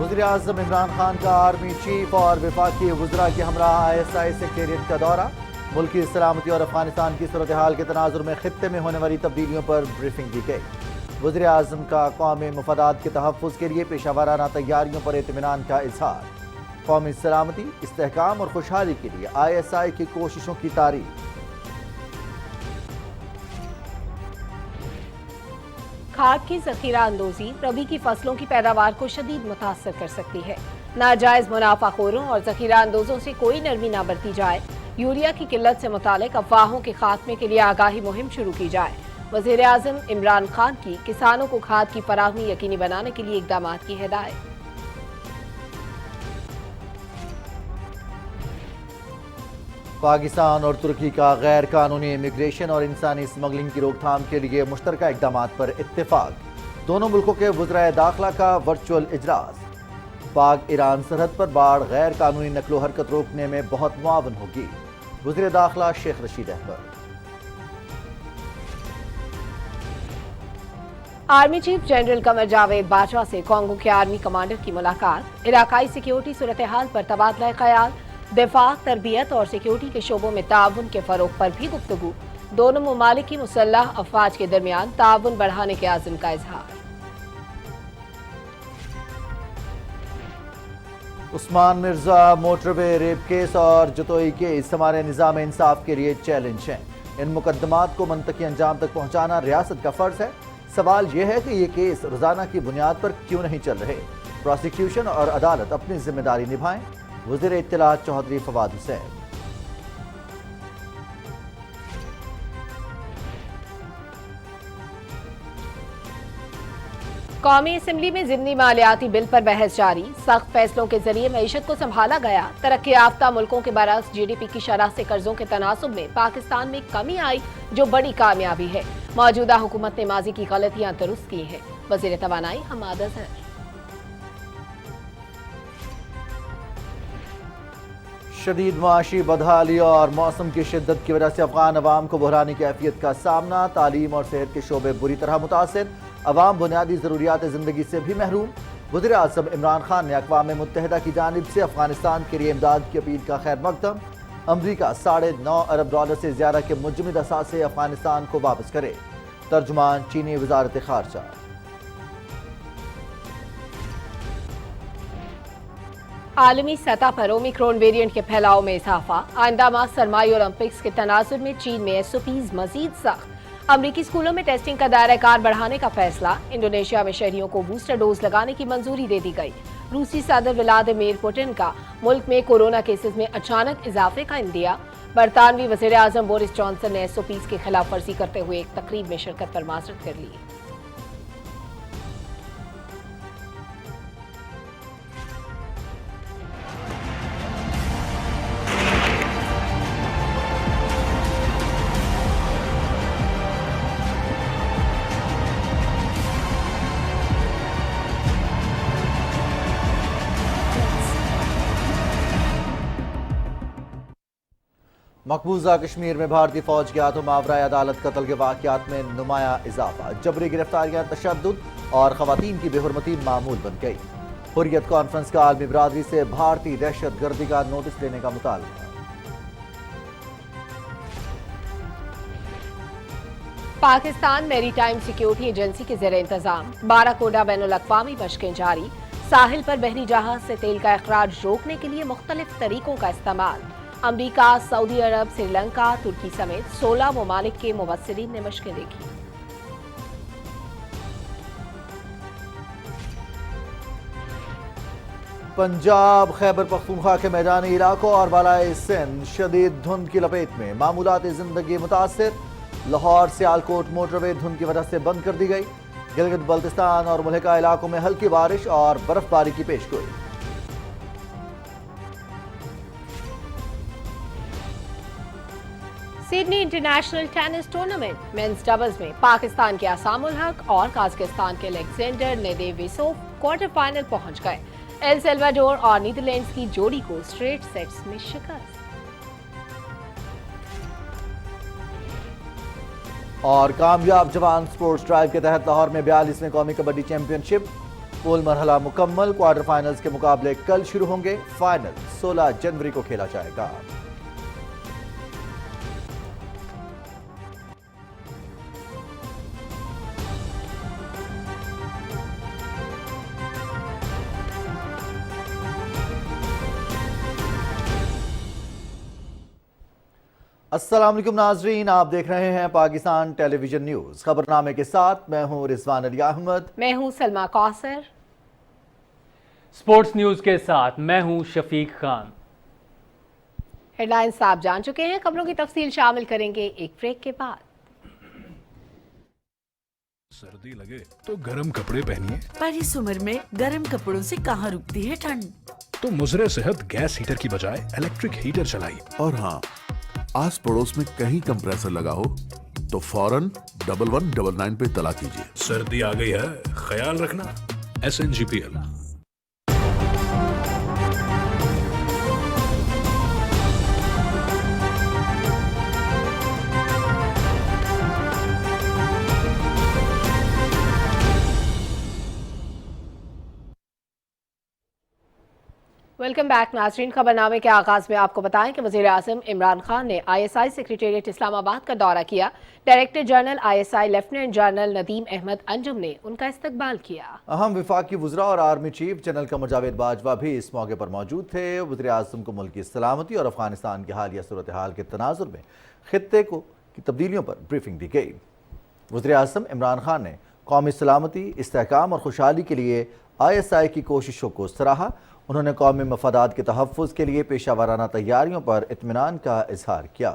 وزیراعظم عمران خان کا army chief اور وفاقی وزراء کے ہمراہ ISI سیکریٹریٹ کا دورہ، ملکی سلامتی اور افغانستان کی صورتحال کے تناظر میں خطے میں ہونے والی تبدیلیوں پر بریفنگ دی گئی۔ وزیراعظم کا قومی مفادات کے تحفظ کے لیے پیشہ ورانہ تیاریوں پر اطمینان کا اظہار، قومی سلامتی، استحکام اور خوشحالی کے لیے ISI کی کوششوں کی تعریف۔ کھاد کی ذخیرہ اندوزی ربی کی فصلوں کی پیداوار کو شدید متاثر کر سکتی ہے۔ ناجائز منافع خوروں اور ذخیرہ اندوزوں سے کوئی نرمی نہ برتی جائے۔ یوریا کی قلت سے متعلق افواہوں کے خاتمے کے لیے آگاہی مہم شروع کی جائے۔ وزیر اعظم عمران خان کی کسانوں کو کھاد کی فراہمی یقینی بنانے کے لیے اقدامات کی ہدایت۔ پاکستان اور ترکی کا غیر قانونی امیگریشن اور انسانی اسمگلنگ کی روک تھام کے لیے مشترکہ اقدامات پر اتفاق، دونوں ملکوں کے وزرائے داخلہ کا ورچوئل اجلاس۔ پاک ایران سرحد پر باڑ غیر قانونی نقل و حرکت روکنے میں بہت معاون ہوگی، وزیر داخلہ Sheikh Rashid Ahmed. Army chief general Qamar Javed Bajwa سے کانگو کے آرمی کمانڈر کی ملاقات، علاقائی سیکیورٹی صورتحال پر تبادلہ خیال، دفاع، تربیت اور سیکیورٹی کے شعبوں میں تعاون کے فروغ پر بھی گفتگو، دونوں ممالک کی مسلح افواج کے درمیان تعاون بڑھانے کے عزم کا اظہار۔ عثمان مرزا موٹر وے ریپ کیس اور جتوئی کیس ہمارے نظام انصاف کے لیے چیلنج ہیں، ان مقدمات کو منطقی انجام تک پہنچانا ریاست کا فرض ہے۔ سوال یہ ہے کہ یہ کیس روزانہ کی بنیاد پر کیوں نہیں چل رہے؟ پروسیکیوشن اور عدالت اپنی ذمہ داری نبھائیں، وزیر اطلاعات چودھری فواد حسین۔ قومی اسمبلی میں ضمنی مالیاتی بل پر بحث جاری، سخت فیصلوں کے ذریعے معیشت کو سنبھالا گیا، ترقی یافتہ ملکوں کے برعکس GDP کی شرح سے قرضوں کے تناسب میں پاکستان میں کمی آئی، جو بڑی کامیابی ہے۔ موجودہ حکومت نے ماضی کی غلطیاں درست کی ہیں، وزیر توانائی حماد اظہر۔ شدید معاشی بدحالی اور موسم کی شدت کی وجہ سے افغان عوام کو بحرانی کیفیت کا سامنا، تعلیم اور صحت کے شعبے بری طرح متاثر، عوام بنیادی ضروریات زندگی سے بھی محروم۔ وزیر اعظم عمران خان نے اقوام متحدہ کی جانب سے افغانستان کے لیے امداد کی اپیل کا خیر مقدم، امریکہ $9.5 ارب سے زیادہ کے مجمد اثاثے افغانستان کو واپس کرے، ترجمان چینی وزارت خارجہ۔ عالمی سطح پر اومیکرون ویرینٹ کے پھیلاؤ میں اضافہ، آئندہ ماہ سرمائی اولمپکس کے تناظر میں چین میں SOPs مزید سخت، امریکی اسکولوں میں ٹیسٹنگ کا دائرہ کار بڑھانے کا فیصلہ، انڈونیشیا میں شہریوں کو بوسٹر ڈوز لگانے کی منظوری دے دی گئی، روسی صدر ولادیمیر پوٹن کا ملک میں کورونا کیسز میں اچانک اضافے کا اندیہ، برطانوی وزیر اعظم بورس جانسن نے SOPs کی خلاف ورزی کرتے ہوئے ایک تقریب میں شرکت پر معذرت کر لی۔ مقبوضہ کشمیر میں بھارتی فوج کے ہاتھوں ماورائے عدالت قتل کے واقعات میں نمایاں اضافہ، جبری گرفتاریاں، تشدد اور خواتین کی بے حرمتی معمول بن گئی۔ حریت کانفرنس کا عالمی برادری سے بھارتی دہشت گردی کا نوٹس لینے کا مطالبہ۔ پاکستان میری ٹائم سیکیورٹی ایجنسی کے زیر انتظام باراکوڈا بین الاقوامی مشقیں جاری، ساحل پر بحری جہاز سے تیل کا اخراج روکنے کے لیے مختلف طریقوں کا استعمال، امریکہ، سعودی عرب، سری لنکا، ترکی سمیت 16 ممالک کے مبصرین نے مشقیں دیکھی۔ پنجاب، خیبر پختونخوا کے میدانی علاقوں اور بالائے سندھ شدید دھند کی لپیٹ میں، معمولات زندگی متاثر، لاہور سیالکوٹ موٹر وے دھند کی وجہ سے بند کر دی گئی، گلگت بلتستان اور ملحقہ علاقوں میں ہلکی بارش اور برف باری کی پیش گوئی۔ Sydney international tennis tournament men's doubles में पाकिस्तान के असाम उल हक और काजाकिस्तान के अलेक्जेंडर नेदेविसोव क्वार्टर फाइनल पहुंच गए। एल सल्वाडोर और नीदरलैंड्स की जोड़ी को स्ट्रेट सेट्स में शिकस्त। और कामयाब जवान स्पोर्ट्स ड्राइव के तहत लाहौर में 42वें कौमी कबड्डी चैंपियनशिप पूल मरहला मुकम्मल। क्वार्टर फाइनल्स के मुकाबले कल शुरू होंगे, फाइनल 16 जनवरी को खेला जाएगा। अस्सलाम वालेकुम नाजरीन, आप देख रहे हैं पाकिस्तान टेलीविजन न्यूज। खबरनामे के साथ मैं हूं रिजवान अली अहमद। मैं हूं सलमा कौसर। स्पोर्ट्स न्यूज के साथ मैं हूं शफीक खान। हेडलाइंस आप जान चुके हैं, खबरों की तफसील शामिल करेंगे एक ब्रेक के बाद। सर्दी लगे तो गर्म कपड़े पहनिए, पर इस उम्र में गर्म कपड़ों से कहाँ रुकती है ठंड। तो मुजरे सेहत गैस हीटर की बजाय इलेक्ट्रिक हीटर चलाइए। और हाँ, आस पड़ोस में कहीं कंप्रेसर लगा हो तो फौरन 1199 पे तला कीजिए। सर्दी आ गई है, ख्याल रखना। SNGPL। वेलकम बैक नाजरीन। खबरनामे के आगाज में आपको बताएं कि वज़ीर आज़म इमरान खान ने ISI सेक्रेटेरिएट इस्लामाबाद का दौरा किया। Director general ISI lieutenant general Nadeem Ahmed Anjum ने उनका इस्तकबाल किया। अहम वफाकी वज़रा और army chief general Qamar Javed Bajwa भी इस मौके पर मौजूद थे। वज़ीर आज़म को मुल्क की सलामती और अफगानिस्तान की हालिया सूरत हाल के तनाजुर में खित्ते की तब्दीलियों पर ब्रीफिंग दी गई। वज़ीर आज़म इमरान खान ने कौमी सलामती, इस्तेहकाम और खुशहाली के लिए ISI की कोशिशों को सराहा। उन्होंने कौमी मफादात के तहफ़्फ़ुज़ के लिए पेशा वाराना तैयारियों पर इत्मीनान का इजहार किया।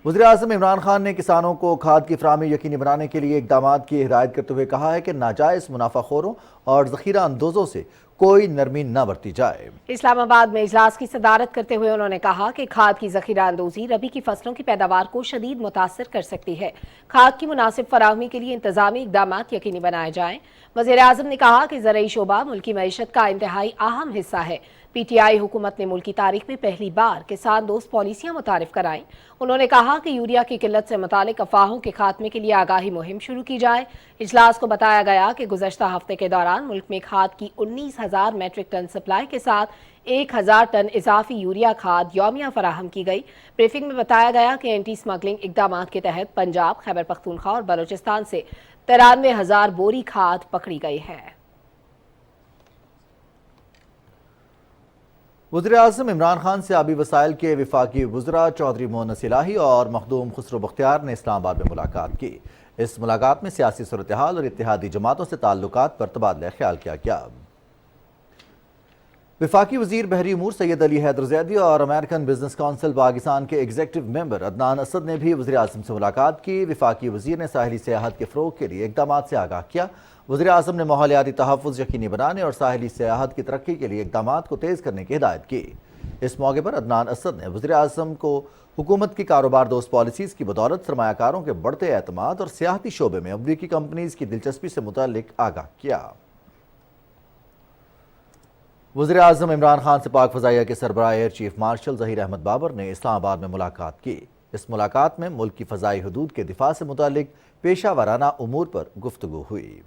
वज़ीर आज़म इमरान खान ने किसानों को खाद की फराहमी यकीनी बनाने के लिए इक़दामात की हिदायत करते हुए कहा है कि नाजायज़ मुनाफाखोरों और ज़ख़ीरा अंदोज़ों से कोई नरमी न बरती जाए। इस्लामाबाद में इजलास की सदारत करते हुए उन्होंने कहा कि खाद की ज़ख़ीरा अंदोज़ी रबी की फसलों की पैदावार को शदीद मुतासर कर सकती है। खाद की मुनासिब फराहमी के लिए इंतजामी इक़दामात यकीनी बनाए जाएँ। वज़ीर आज़म ने कहा कि ज़रई शोबा मुल्की मईशत का इंतहाई अहम हिस्सा है। PTI हुकूमत ने मुल्क की तारीख में पहली बार किसान दोस्त पॉलिसियां मुतारिफ कराईं। उन्होंने कहा कि यूरिया की किल्लत से मुतालिक अफवाहों के खात्मे के लिए आगाही मुहिम शुरू की जाए। इजलास को बताया गया कि गुज़श्ता हफ्ते के दौरान मुल्क में खाद की 19,000 मैट्रिक टन सप्लाई के साथ 1,000 टन इजाफी यूरिया खाद यौमिया फराहम की गई। ब्रीफिंग में बताया गया कि एंटी स्मगलिंग इकदामात के तहत पंजाब, खैबर पख्तूनख्वा और बलोचिस्तान से 93,000 बोरी खाद पकड़ी गई है। वज़ीर आज़म इमरान खान से आबी वसाइल के वफाकी वज़रा चौधरी मोहन्नस इलाही और मखदूम खुसरो बख्तियार ने इस्लामाबाद में मुलाकात की। इस मुलाकात में सियासी सूरत हाल और इत्तेहादी जमातों से ताल्लुकात पर तबादला ख्याल किया गया। वफाकी वज़ीर बहरी उमूर सैयद अली हैदर ज़ैदी और अमेरिकन बिजनेस काउंसिल पाकिस्तान के एग्जीक्यूटिव मेंबर अदनान असद ने भी वज़ीर आज़म से मुलाकात की। वफाकी वज़ीर ने साहिली सियाहत के फ़रोग़ के लिए इक़दामात से आगाह किया। वज़ीर आज़म ने माहौलियाती तहफ़्फ़ुज़ यकीनी बनाने और साहिली सियाहत की तरक्की के लिए इक़दामात को तेज़ करने की हिदायत की। इस मौके पर अदनान असद ने वज़ीर आज़म को हुकूमत की कारोबार दोस्त पॉलिसीज़ की बदौलत सरमायाकारों के बढ़ते एतमाद और सियाहती शोबे में अमरीकी कंपनीज़ की दिलचस्पी से मुताल्लिक आगाह किया। वज़ीर आज़म इमरान खान से पाक फ़ज़ाइया के सरबराह air chief marshal Zaheer Ahmed Babar ने इस्लामाबाद में मुलाकात की। इस मुलाकात में मुल्क की फ़ज़ाई हदूद के दिफा से मुताल्लिक पेशा वाराना उमूर पर गुफ्तगू हुई।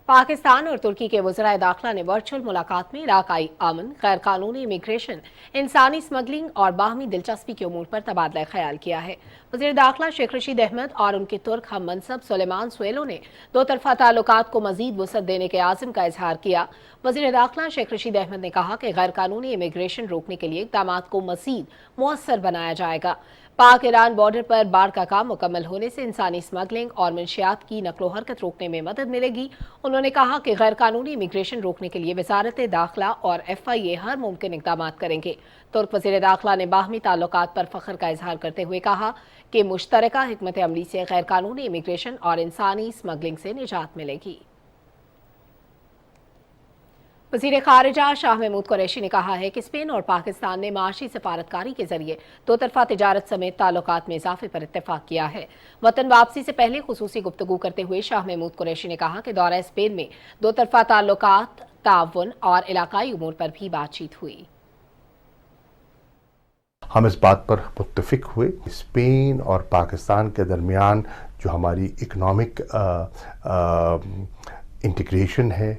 पाकिस्तान और तुर्की के वज़राए दाखिला ने वर्चुअल मुलाकात में इलाकाई अमन, गैर कानूनी इमिग्रेशन, इंसानी स्मगलिंग और बाहमी दिलचस्पी के उमूर पर तबादला ख्याल किया है। वज़ीर दाखिला शेख रशीद अहमद और उनके तुर्क हम मनसब सुलेमान सुएलो ने दो तरफा ताल्लुकात को मजीद वसअत देने के आज़म का इजहार किया। वज़ीर दाखिला शेख रशीद अहमद ने कहा कि गैर कानूनी इमिग्रेशन रोकने के लिए इक़दामात को मजीद मुअस्सर बनाया जाएगा। पाक ईरान बॉर्डर पर बाढ़ का काम मुकम्मल होने से इंसानी स्मगलिंग और मंशियात की नकलो हरकत रोकने में मदद मिलेगी। उन्होंने कहा कि गैर कानूनी इमिग्रेशन रोकने के लिए वजारत दाखिला और FIA हर मुमकिन इक़दाम करेंगे। तुर्क वज़ीर दाखिला ने बाहमी ताल्लुकात पर फ़ख्र का इजहार करते हुए कहा कि मुश्तरका हिकमत अमली से गैर कानूनी इमिग्रेशन और इंसानी स्मगलिंग से निजात मिलेगी। वज़ीर ख़ारिजा शाह महमूद कुरैशी ने कहा है कि स्पेन और पाकिस्तान ने माशी सफारतकारी के जरिए दो तरफ़ा तिजारत समेत ताल्लुकात में इजाफे पर इत्तेफाक किया है। वतन वापसी से पहले खुसूसी गुफ्तगू करते हुए शाह महमूद कुरैशी ने कहा कि दौरा स्पेन में दो तरफ़ा ताल्लुकात, ताउन और इलाकाई उमूर पर भी बातचीत हुई। हम इस बात पर मुत्तफिक हुए स्पेन और पाकिस्तान के दरमियान जो हमारी इकनॉमिक इंटीग्रेशन है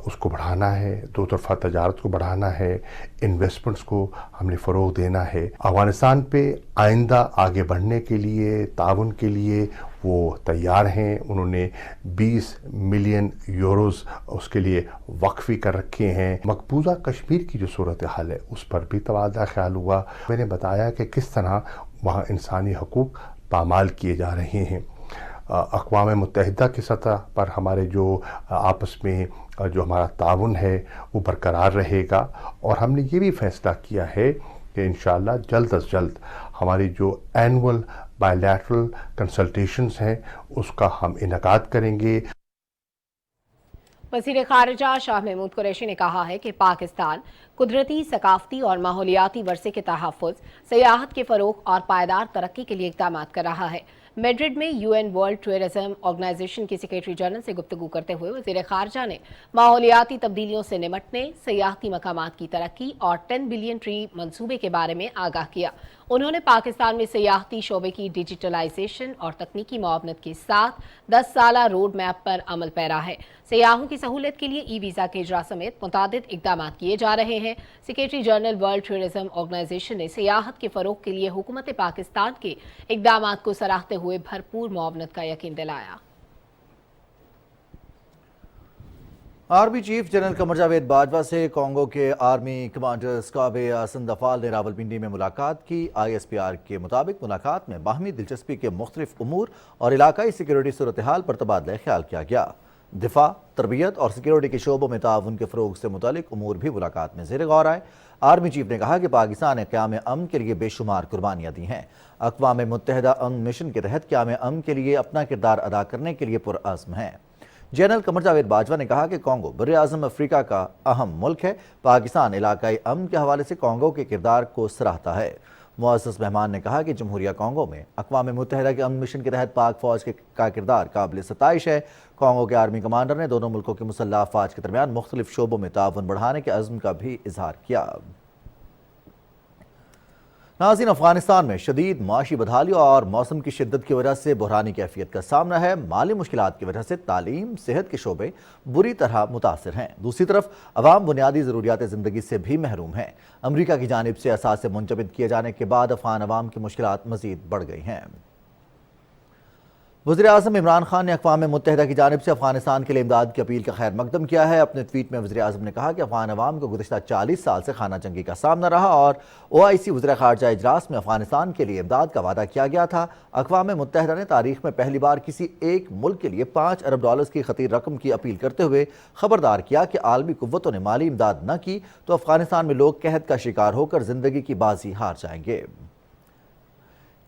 उसको बढ़ाना है, दो तरफ़ा तजारत को बढ़ाना है, इन्वेस्टमेंट्स को हमने फ़रोग़ देना है। अफ़गानिस्तान पे आइंदा आगे बढ़ने के लिए, ताउन के लिए वो तैयार हैं। उन्होंने 20 मिलियन यूरोज़ उसके लिए वक्फ़ी कर रखे हैं। मकबूजा कश्मीर की जो सूरत हाल है उस पर भी तबादला ख्याल हुआ। मैंने बताया कि किस तरह वहाँ इंसानी हकूक़ पामाल किए जा रहे हैं। अक़वाम मुत्तहिदा की सतह पर हमारे जो आपस में जो हमारा ताउन है वो बरकरार रहेगा और हमने ये भी फ़ैसला किया है कि इंशाअल्लाह जल्द अज जल्द हमारी जो एनुअल बायलैटरल कंसल्टेशंस हैं उसका हम इनेकाद करेंगे। वज़ीर ख़ारिजा शाह महमूद कुरैशी ने कहा है कि पाकिस्तान कुदरती, सकाफ़ती और माहौलियाती वर्से के तहफ़्फ़ुज़, सयाहत के फ़रोग़ और पायदार तरक्की के लिए इक़दाम कर रहा है। मैड्रिड में यूएन वर्ल्ड टूरिज़्म ऑर्गेनाइजेशन की सेक्रेटरी जनरल से गुफ्तगू करते हुए वज़ीर ख़ारिजा ने माहौलियाती तब्दीलियों से निमटने, सयाहती मकामात की तरक्की और 10 बिलियन ट्री मंसूबे के बारे में आगाह किया। उन्होंने पाकिस्तान में सयाहती शोबे की डिजिटलाइजेशन और तकनीकी मुआवनत के साथ 10 साला रोड मैप पर अमल पैरा है। सयाहों की सहूलत के लिए ई वीज़ा के इजरा समेत मुतादिद इक़दाम किए जा रहे हैं। Secretary general world tourism organisation ने सयाहत के फ़रोग़ के लिए हुकूमत पाकिस्तान के इक़दाम को सराहते हुए भरपूर मुआवनत का यकीन दिलाया। Army chief general Qamar Javed Bajwa से कांगो के आर्मी कमांडर स्काबे संदफाल ने रावलपिंडी में मुलाकात की। ISPR के मुताबिक मुलाकात में बाहमी दिलचस्पी के मुख्तलिफ उमूर और इलाकाई सिक्योरिटी सूरत हाल पर तबादला ख्याल किया गया। दिफा, तरबियत और सिक्योरिटी के शोबों में ताउन के फ़रोग़ से मुतालिक उमूर भी मुलाकात में ज़ेर गौर आए। आर्मी चीफ ने कहा कि पाकिस्तान ने क़याम अमन के लिए बेशुमार कुर्बानियाँ दी हैं। अक़वाम मुत्तहिदा अमन मिशन के तहत क़याम अमन के लिए अपना किरदार अदा करने के लिए पुरअज़्म है। जनरल कमर जावेद बाजवा ने कहा कि कांगो बर्र-ए-आज़म अफ्रीका का अहम मुल्क है। पाकिस्तान इलाकाई अमन के हवाले से कांगो के किरदार को सराहता है। मुअज़्ज़ज़ मेहमान ने कहा कि जमहूरिया कांगो में अक़वाम मुत्तहिदा के अमन मिशन के तहत पाक फ़ौज का किरदार काबिल सताइश है। कांगो के आर्मी कमांडर ने दोनों मुल्कों की मुसल्लह अफ़वाज के दरमियान मुख्तलिफ शोबों में ताउन बढ़ाने के अज़्म का भी इजहार किया। नाज़रीन, अफगानिस्तान में शदीद माशी बदहाली और मौसम की शिद्दत की वजह से बहरानी कैफियत का सामना है। माली मुश्किलात की वजह से तालीम, सेहत के शोबे बुरी तरह मुतासिर हैं। दूसरी तरफ अवाम बुनियादी ज़रूरियात ज़िंदगी से भी महरूम हैं। अमरीका की जानिब से असासे मुंजमद किए जाने के बाद अफगान अवाम की मुश्किलात मज़ीद बढ़ गई हैं। वज़ीर-ए-आज़म इमरान खान ने अक़वाम मुत्तहिदा की जानिब से अफ़गानिस्तान के लिए इमदाद की अपील का खैर मकदम किया है। अपने ट्वीट में वज़ीर-ए-आज़म ने कहा कि अफ़गान अवाम को गुज़िश्ता 40 साल से खाना जंगी का सामना रहा और OIC वज़ीर ख़ारिजा इजलास में अफ़गानिस्तान के लिए इमदाद का वादा किया गया था। अक़वाम मुत्तहिदा ने तारीख़ में पहली बार किसी एक मुल्क के लिए $5 अरब की ख़तीर रकम की अपील करते हुए ख़बरदार किया कि आलमी क़ुव्वतों ने माली इमदाद न की तो अफ़गानिस्तान में लोग कहत का शिकार होकर ज़िंदगी की बाजी हार जाएंगे।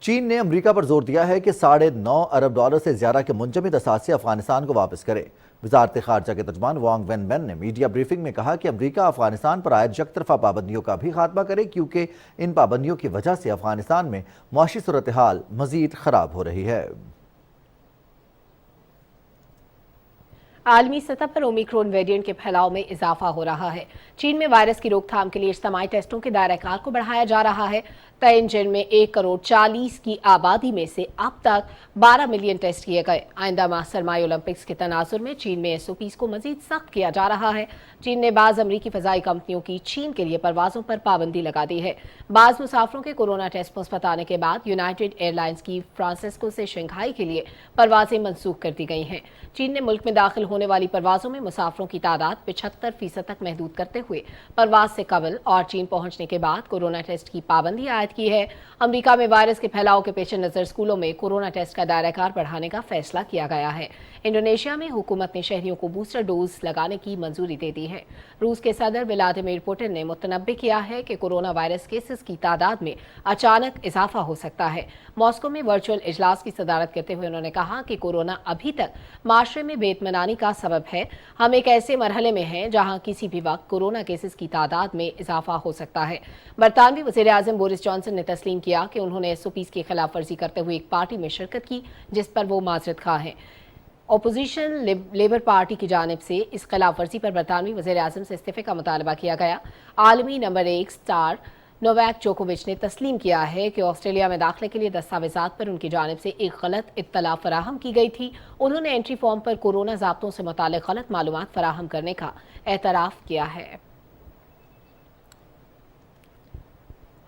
चीन ने अमरीका पर जोर दिया है कि $9.5 अरब से ज़्यादा के मुंजमद असासे अफ़गानिस्तान को वापस करे। वज़ारत ख़ारिजा के तर्जुमान वांग वेनबेन ने मीडिया ब्रीफिंग में कहा कि अमरीका अफ़गानिस्तान पर आयद यकतरफ़ा पाबंदियों का भी खात्मा करे, क्योंकि इन पाबंदियों की वजह से अफ़गानिस्तान में मुआशी सूरत हाल मज़ीद ख़राब हो रही है। आलमी सतह पर ओमिक्रॉन वेरिएंट के फैलाव में इजाफा हो रहा है। चीन में वायरस की रोकथाम के लिए इज्तिमाई टेस्टों के दायरा-ए-कार को बढ़ाया जा रहा है। तिएनजिन में 1 करोड़ 40 की आबादी में से अब तक 12 मिलियन टेस्ट किए गए। आइंदा माह सरमाई ओलंपिक्स के तनाजुर में चीन में SOPs को मजीद सख्त किया जा रहा है। चीन ने बाज़ अमरीकी फ़ज़ाई कंपनियों की चीन के लिए परवाज़ों पर पाबंदी लगा दी है। बाज़ मुसाफिरों के कोरोना टेस्ट मुस्बत आने के बाद यूनाइटेड एयरलाइंस की फ्रांसिस्को से शंघाई के लिए परवाज़ें मनसूख कर दी गई हैं। चीन ने मुल्क में दाखिल होने वाली परवाज़ों में मुसाफिरों की तादाद 75% तक महदूद करते हुए परवाज़ से कबल और चीन पहुंचने के बाद कोरोना टेस्ट की पाबंदी आयद वजाहत की है। अमेरिका में वायरस के फैलाव के पेश नज़र स्कूलों में कोरोना टेस्ट का दायरा कार बढ़ाने का फैसला किया गया है। इंडोनेशिया में हुकूमत ने शहरियों को बूस्टर डोज लगाने की मंजूरी दे दी है। रूस के सदर व्लादिमीर पुतिन ने मुतनब्बे किया है कि कोरोना वायरस केसेस की तादाद में अचानक इजाफा हो सकता है। मॉस्को में वर्चुअल इजलास की सदारत करते हुए उन्होंने कहा कि कोरोना अभी तक माशरे में बेइत्मीनानी का सबब है। हम एक ऐसे मरहले में हैं जहां किसी भी वक्त कोरोना केसेस की तादाद में इजाफा हो सकता है। बरतानवी वज़ीर-ए-आज़म बोरिस जॉनसन ने तस्लीम किया कि उन्होंने SOPs की खिलाफ वर्जी करते हुए एक पार्टी में शिरकत की जिस पर वो माजरत खा हैं। अपोजिशन लेबर पार्टी की जानिब से इस खिलाफ वर्जी पर बरतानवी वज़ीर-ए-आज़म से इस्तीफे का मुतालबा किया गया। आलमी नंबर 1 स्टार नोवाक जोकोविच ने तस्लीम किया है कि ऑस्ट्रेलिया में दाखिले के लिए दस्तावेजात पर उनकी जानिब से एक गलत इत्तला फराहम की गई थी। उन्होंने एंट्री फॉर्म पर कोरोना ज़ाब्तों से मुतालिक गलत मालूमात फराहम करने का एतराफ़ किया है।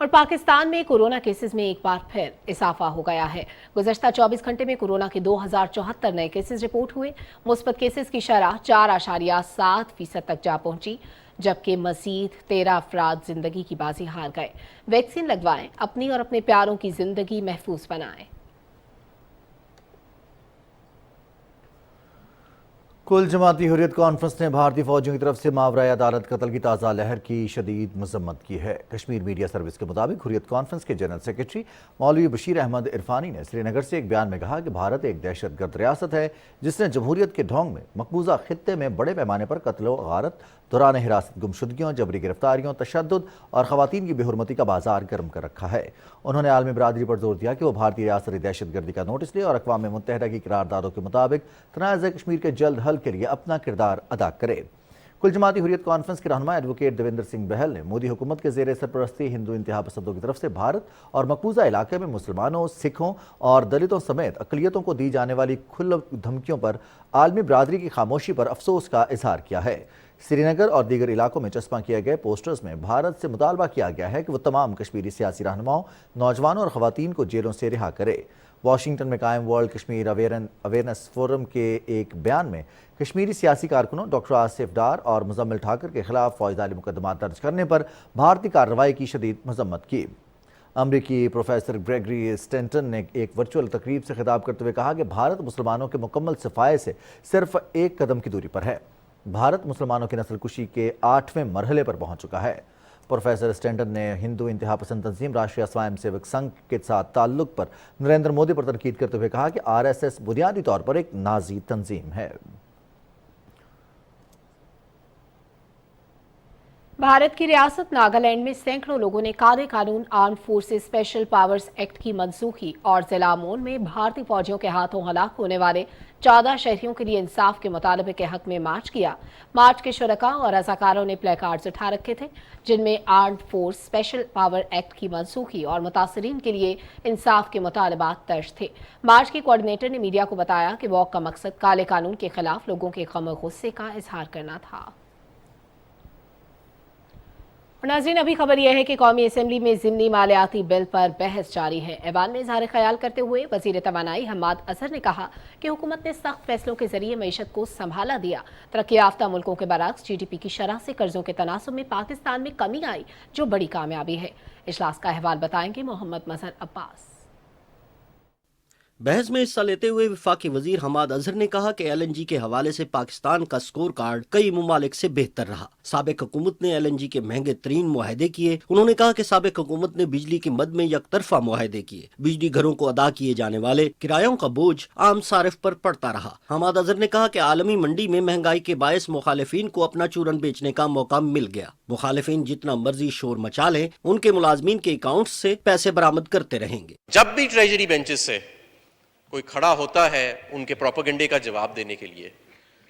और पाकिस्तान में कोरोना केसेस में एक बार फिर इजाफा हो गया है। गुज़श्ता 24 घंटे में कोरोना के 2074 नए केसेस रिपोर्ट हुए। मुस्बत केसेस की शरह 4.7% तक जा पहुंची, जबकि मजीद 13 अफराद जिंदगी की बाजी हार गए। वैक्सीन लगवाएं, अपनी और अपने प्यारों की जिंदगी महफूज बनाएं। कुल जमाती हुर्रियत कॉन्फ्रेंस ने भारतीय फौजियों की तरफ से मावराए अदालत कत्ल की ताज़ा लहर की शदीद मजम्मत की है। कश्मीर मीडिया सर्विस के मुताबिक हुर्रियत कॉन्फ्रेंस के जनरल सेक्रेटरी मौलवी बशीर अहमद इरफानी ने श्रीनगर से एक बयान में कहा कि भारत एक दहशतगर्द रियासत है जिसने जमहूरियत के ढोंग में मकबूजा खित्ते में बड़े पैमाने पर कत्ल व गारत, दौरान हिरासत गुमशुदगियों, जबरी गिरफ्तारियों, तशद्दुद और ख़वातीन की बेहुरमती का बाजार गर्म कर रखा है। उन्होंने आलमी बरादरी पर जोर दिया कि वो भारतीय रियासती दहशतगर्दी का नोटिस ले और अक़वाम मुत्तहिदा की करारदादों के मुताबिक तनाज़ कश्मीर के जल्द हल के लिए अपना किरदार अदा करे। कुल जमाती हुर्रियत कॉन्फ्रेंस के रहनुमा एडवोकेट देवेंद्र सिंह बहल ने मोदी हुकूमत के ज़ेर सरपरस्ती हिंदू इंतहा पसंदों की तरफ से भारत और मकबूजा इलाके में मुसलमानों, सिखों और दलितों समेत अक़लियतों को दी जाने वाली खुल्ल धमकियों पर आलमी बरादरी की खामोशी पर अफसोस का इजहार किया है। श्रीनगर और दीगर इलाकों में चस्पा किए गए पोस्टर्स में भारत से मुतालबा किया गया है कि वो तमाम कश्मीरी सियासी रहनुमाओं, नौजवानों और ख़वातीन को जेलों से रिहा करे। वाशिंगटन में कायम वर्ल्ड कश्मीर अवेयरनेस फोरम के एक बयान में कश्मीरी सियासी कारकुनों डॉक्टर आसिफ डार और मुजम्मिल ठाकर के खिलाफ फौजदारी मुकदमा दर्ज करने पर भारतीय कार्रवाई की शदीद मजम्मत की। अमरीकी प्रोफेसर ग्रेगरी स्टेंटन ने एक वर्चुअल तकरीब से खिताब करते हुए कहा कि भारत मुसलमानों के मुकम्मल सफाये से सिर्फ एक कदम की दूरी पर है। भारत मुसलमानों की नस्ल कुशी के 8वें मरहले पर पहुंच चुका है। प्रोफेसर स्टेंटन ने हिंदू इंतहा पसंद तंजीम राष्ट्रीय स्वयं सेवक संघ के साथ ताल्लुक पर नरेंद्र मोदी पर तनकीद करते हुए कहा कि RSS बुनियादी तौर पर एक नाजी तंजीम है। भारत की रियासत नागालैंड में सैकड़ों लोगों ने काले कानून armed forces special powers act की मनसूखी और जिला मोन में भारतीय फौजियों के हाथों हलाक होने वाले 14 शहरियों के लिए इंसाफ के मुतालबे के हक में मार्च किया। मार्च के शुरका और रज़ाकारों ने प्ले कार्ड्स उठा रखे थे जिनमें armed force special power act की मनसूखी और मुतासरीन के लिए इंसाफ के मुतालबात दर्ज थे। मार्च के कोऑर्डिनेटर ने मीडिया को बताया कि वॉक का मकसद काले कानून के खिलाफ लोगों के गम और गुस्से का इजहार करना था। नाज़रीन, अभी खबर यह है कि कौमी असम्बली में ज़िमनी मालियाती बिल पर बहस जारी है। ऐवान में इज़हार ख्याल करते हुए वज़ीर तवानाई हम्माद अज़हर ने कहा कि हुकूमत ने सख्त फैसलों के जरिए मईशत को संभाला दिया। तरक्की याफ्ता मुल्कों के बरक्स GDP की शरह से कर्जों के तनासुब में पाकिस्तान में कमी आई, जो बड़ी कामयाबी है। इजलास का अहवाल बताएंगे मोहम्मद मजहर अब्बास। बहस में हिस्सा लेते हुए वफाकी वजीर हम्माद अजहर ने कहा कि LNG के हवाले से पाकिस्तान का स्कोर कार्ड कई मुमालिक से बेहतर रहा। साबिक हुकूमत ने LNG के महंगे तरीन मुआहदे किए। उन्होंने कहा कि साबिक हुकूमत ने बिजली की मद में यकतरफा मुआहदे किए। बिजली घरों को अदा किए जाने वाले किरायों का बोझ आम सारिफ पर पड़ता रहा। हम्माद अजहर ने कहा कि आलमी मंडी में महंगाई के बायस मुखालिफिन को अपना चूरन बेचने का मौका मिल गया। मुखालिफिन जितना मर्जी शोर मचा लें, उनके मुलाजमीन के अकाउंट से पैसे बरामद करते रहेंगे। जब भी ट्रेजरी बेंचेस से कोई खड़ा होता है उनके प्रोपेगेंडे का जवाब देने के लिए,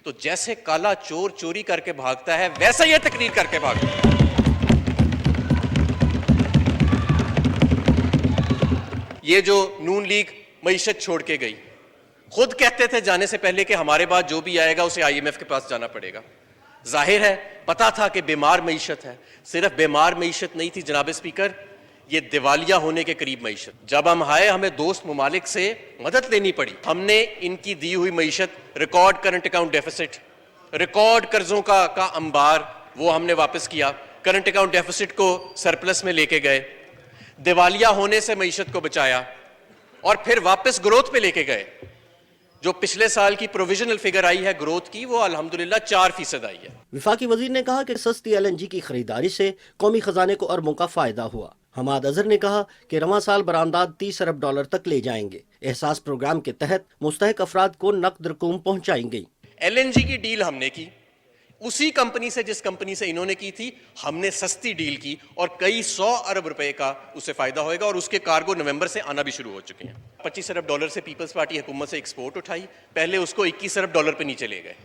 तो जैसे काला चोर चोरी करके भागता है वैसा ये तकरीर करके भागता है। ये जो नून लीग मईशत छोड़ के गई, खुद कहते थे जाने से पहले कि हमारे बाद जो भी आएगा उसे IMF के पास जाना पड़ेगा। जाहिर है पता था कि बीमार मईशत है। सिर्फ बीमार मईशत नहीं थी जनाब स्पीकर, ये दिवालिया होने के करीब मईशत। जब हम आए हमें दोस्त मुमालिक से मदद लेनी पड़ी। हमने इनकी दी हुई मईशत, record current account deficit, record कर्जों का अंबार, वो हमने वापस किया। करंट अकाउंट डेफिसिट को सरप्लस में लेके गए। दिवालिया होने से मईशत को बचाया और फिर वापस ग्रोथ पे लेके गए। जो पिछले साल की प्रोविजनल फिगर आई है ग्रोथ की, वो अल्हम्दुलिल्लाह 4% आई है। विफाकी वजीर ने कहा कि सस्ती LNG की खरीदारी से कौमी खजाने को अरबों का फायदा हुआ। हमाद अजहर ने कहा कि रवां साल बरामदात $30 अरब तक ले जाएंगे। एहसास प्रोग्राम के तहत मुस्तहक अफराद को नकद रकूम पहुंचाई गई। LNG की डील हमने की उसी कंपनी से जिस कंपनी से इन्होंने की थी, हमने सस्ती डील की और कई 100 अरब रुपए का उससे फायदा होएगा और उसके कार्गो नवंबर से आना भी शुरू हो चुके हैं। $25 अरब से पीपल्स पार्टी हुकूमत से एक्सपोर्ट उठाई, पहले उसको $21 अरब पे नीचे ले गए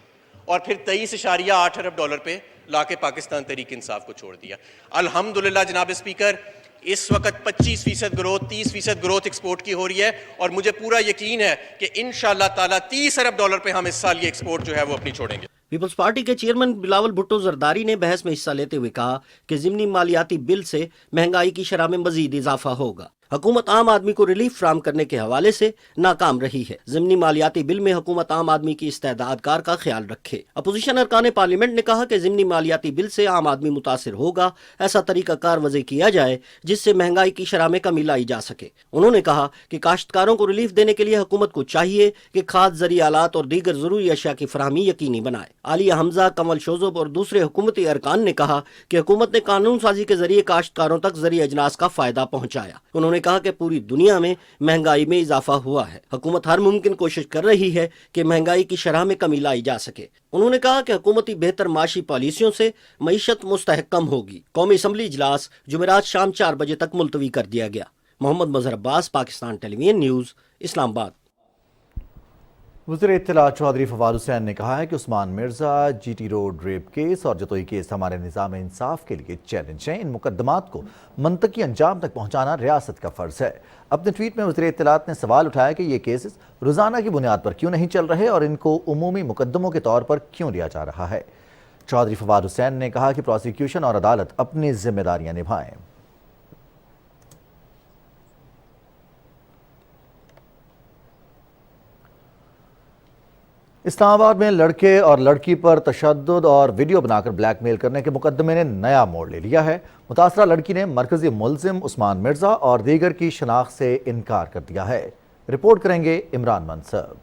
और फिर $23.8 अरब पे लाके पाकिस्तान तहरीक इंसाफ को छोड़ दिया। अल्हम्दुलिल्लाह जनाब स्पीकर, इस वक्त 25% ग्रोथ, 30% ग्रोथ एक्सपोर्ट की हो रही है और मुझे पूरा यकीन है कि इंशाअल्लाह ताला $30 अरब पे हम इस साल ये एक्सपोर्ट जो है वो अपनी छोड़ेंगे। पीपल्स पार्टी के चेयरमैन बिलावल भुट्टो जरदारी ने बहस में हिस्सा लेते हुए कहा कि ज़िमनी मालियाती बिल से महंगाई की शरह में मजीद इजाफा होगा। हुकूमत आम आदमी को रिलीफ फराहम करने के हवाले से नाकाम रही है। ज़िमनी मालियाती बिल में हुकूमत आम आदमी की इस्तेदादकार का ख्याल रखे। अपोजिशन अरकान पार्लियामेंट ने कहा कि ज़िमनी मालियाती बिल से आम आदमी मुतासिर होगा, ऐसा तरीका कार वज़े किया जाए जिससे महंगाई की शरह में कमी लाई जा सके। उन्होंने कहा कि काश्तकारों को रिलीफ देने के लिए हुकूमत को चाहिए कि खाद, ज़रूरी आलात और दीगर ज़रूरी अशिया की फराहमी यकीनी बनाए। आलिया हमजा, कमल शोजब और दूसरे हुकूमती अरकान ने कहा कि हुकूमत ने कानून साजी के जरिए काश्तकारों तक ज़रूरी अजनास का फायदा पहुँचाया। उन्होंने कहा कि पूरी दुनिया में महंगाई में इजाफा हुआ है। हुकूमत हर मुमकिन कोशिश कर रही है कि महंगाई की शरह में कमी लाई जा सके। उन्होंने कहा कि हुकूमती बेहतर माशी पॉलिसियों से मईशत मुस्तहकम होगी। कौमी असम्बली इजलास जुमेरात शाम 4 बजे तक मुलतवी कर दिया गया। मोहम्मद मजहर अब्बास, पाकिस्तान टेलीविजन न्यूज़, इस्लामाबाद। वज़ीर इत्तलात चौधरी फवाद हुसैन ने कहा है कि Usman Mirza, GT road rape case और जतोई केस हमारे निज़ाम इंसाफ के लिए चैलेंज हैं। इन मुकदमात को मंतकी अंजाम तक पहुँचाना रियासत का फ़र्ज़ है। अपने ट्वीट में वज़ीर इत्तलात ने सवाल उठाया कि ये केसेस रोज़ाना की बुनियाद पर क्यों नहीं चल रहे और इनको उमूमी मुकदमों के तौर पर क्यों लिया जा रहा है। चौधरी फवाद हुसैन ने कहा कि प्रोसिक्यूशन और अदालत अपनी जिम्मेदारियाँ निभाएं। इस्लामाबाद में लड़के और लड़की पर तशद्दुद और वीडियो बनाकर ब्लैकमेल करने के मुकदमे ने नया मोड़ ले लिया है। मुतासरा लड़की ने मरकजी मुलजिम उस्मान मिर्जा और दीगर की शनाख्त से इनकार कर दिया है। रिपोर्ट करेंगे इमरान मनसब।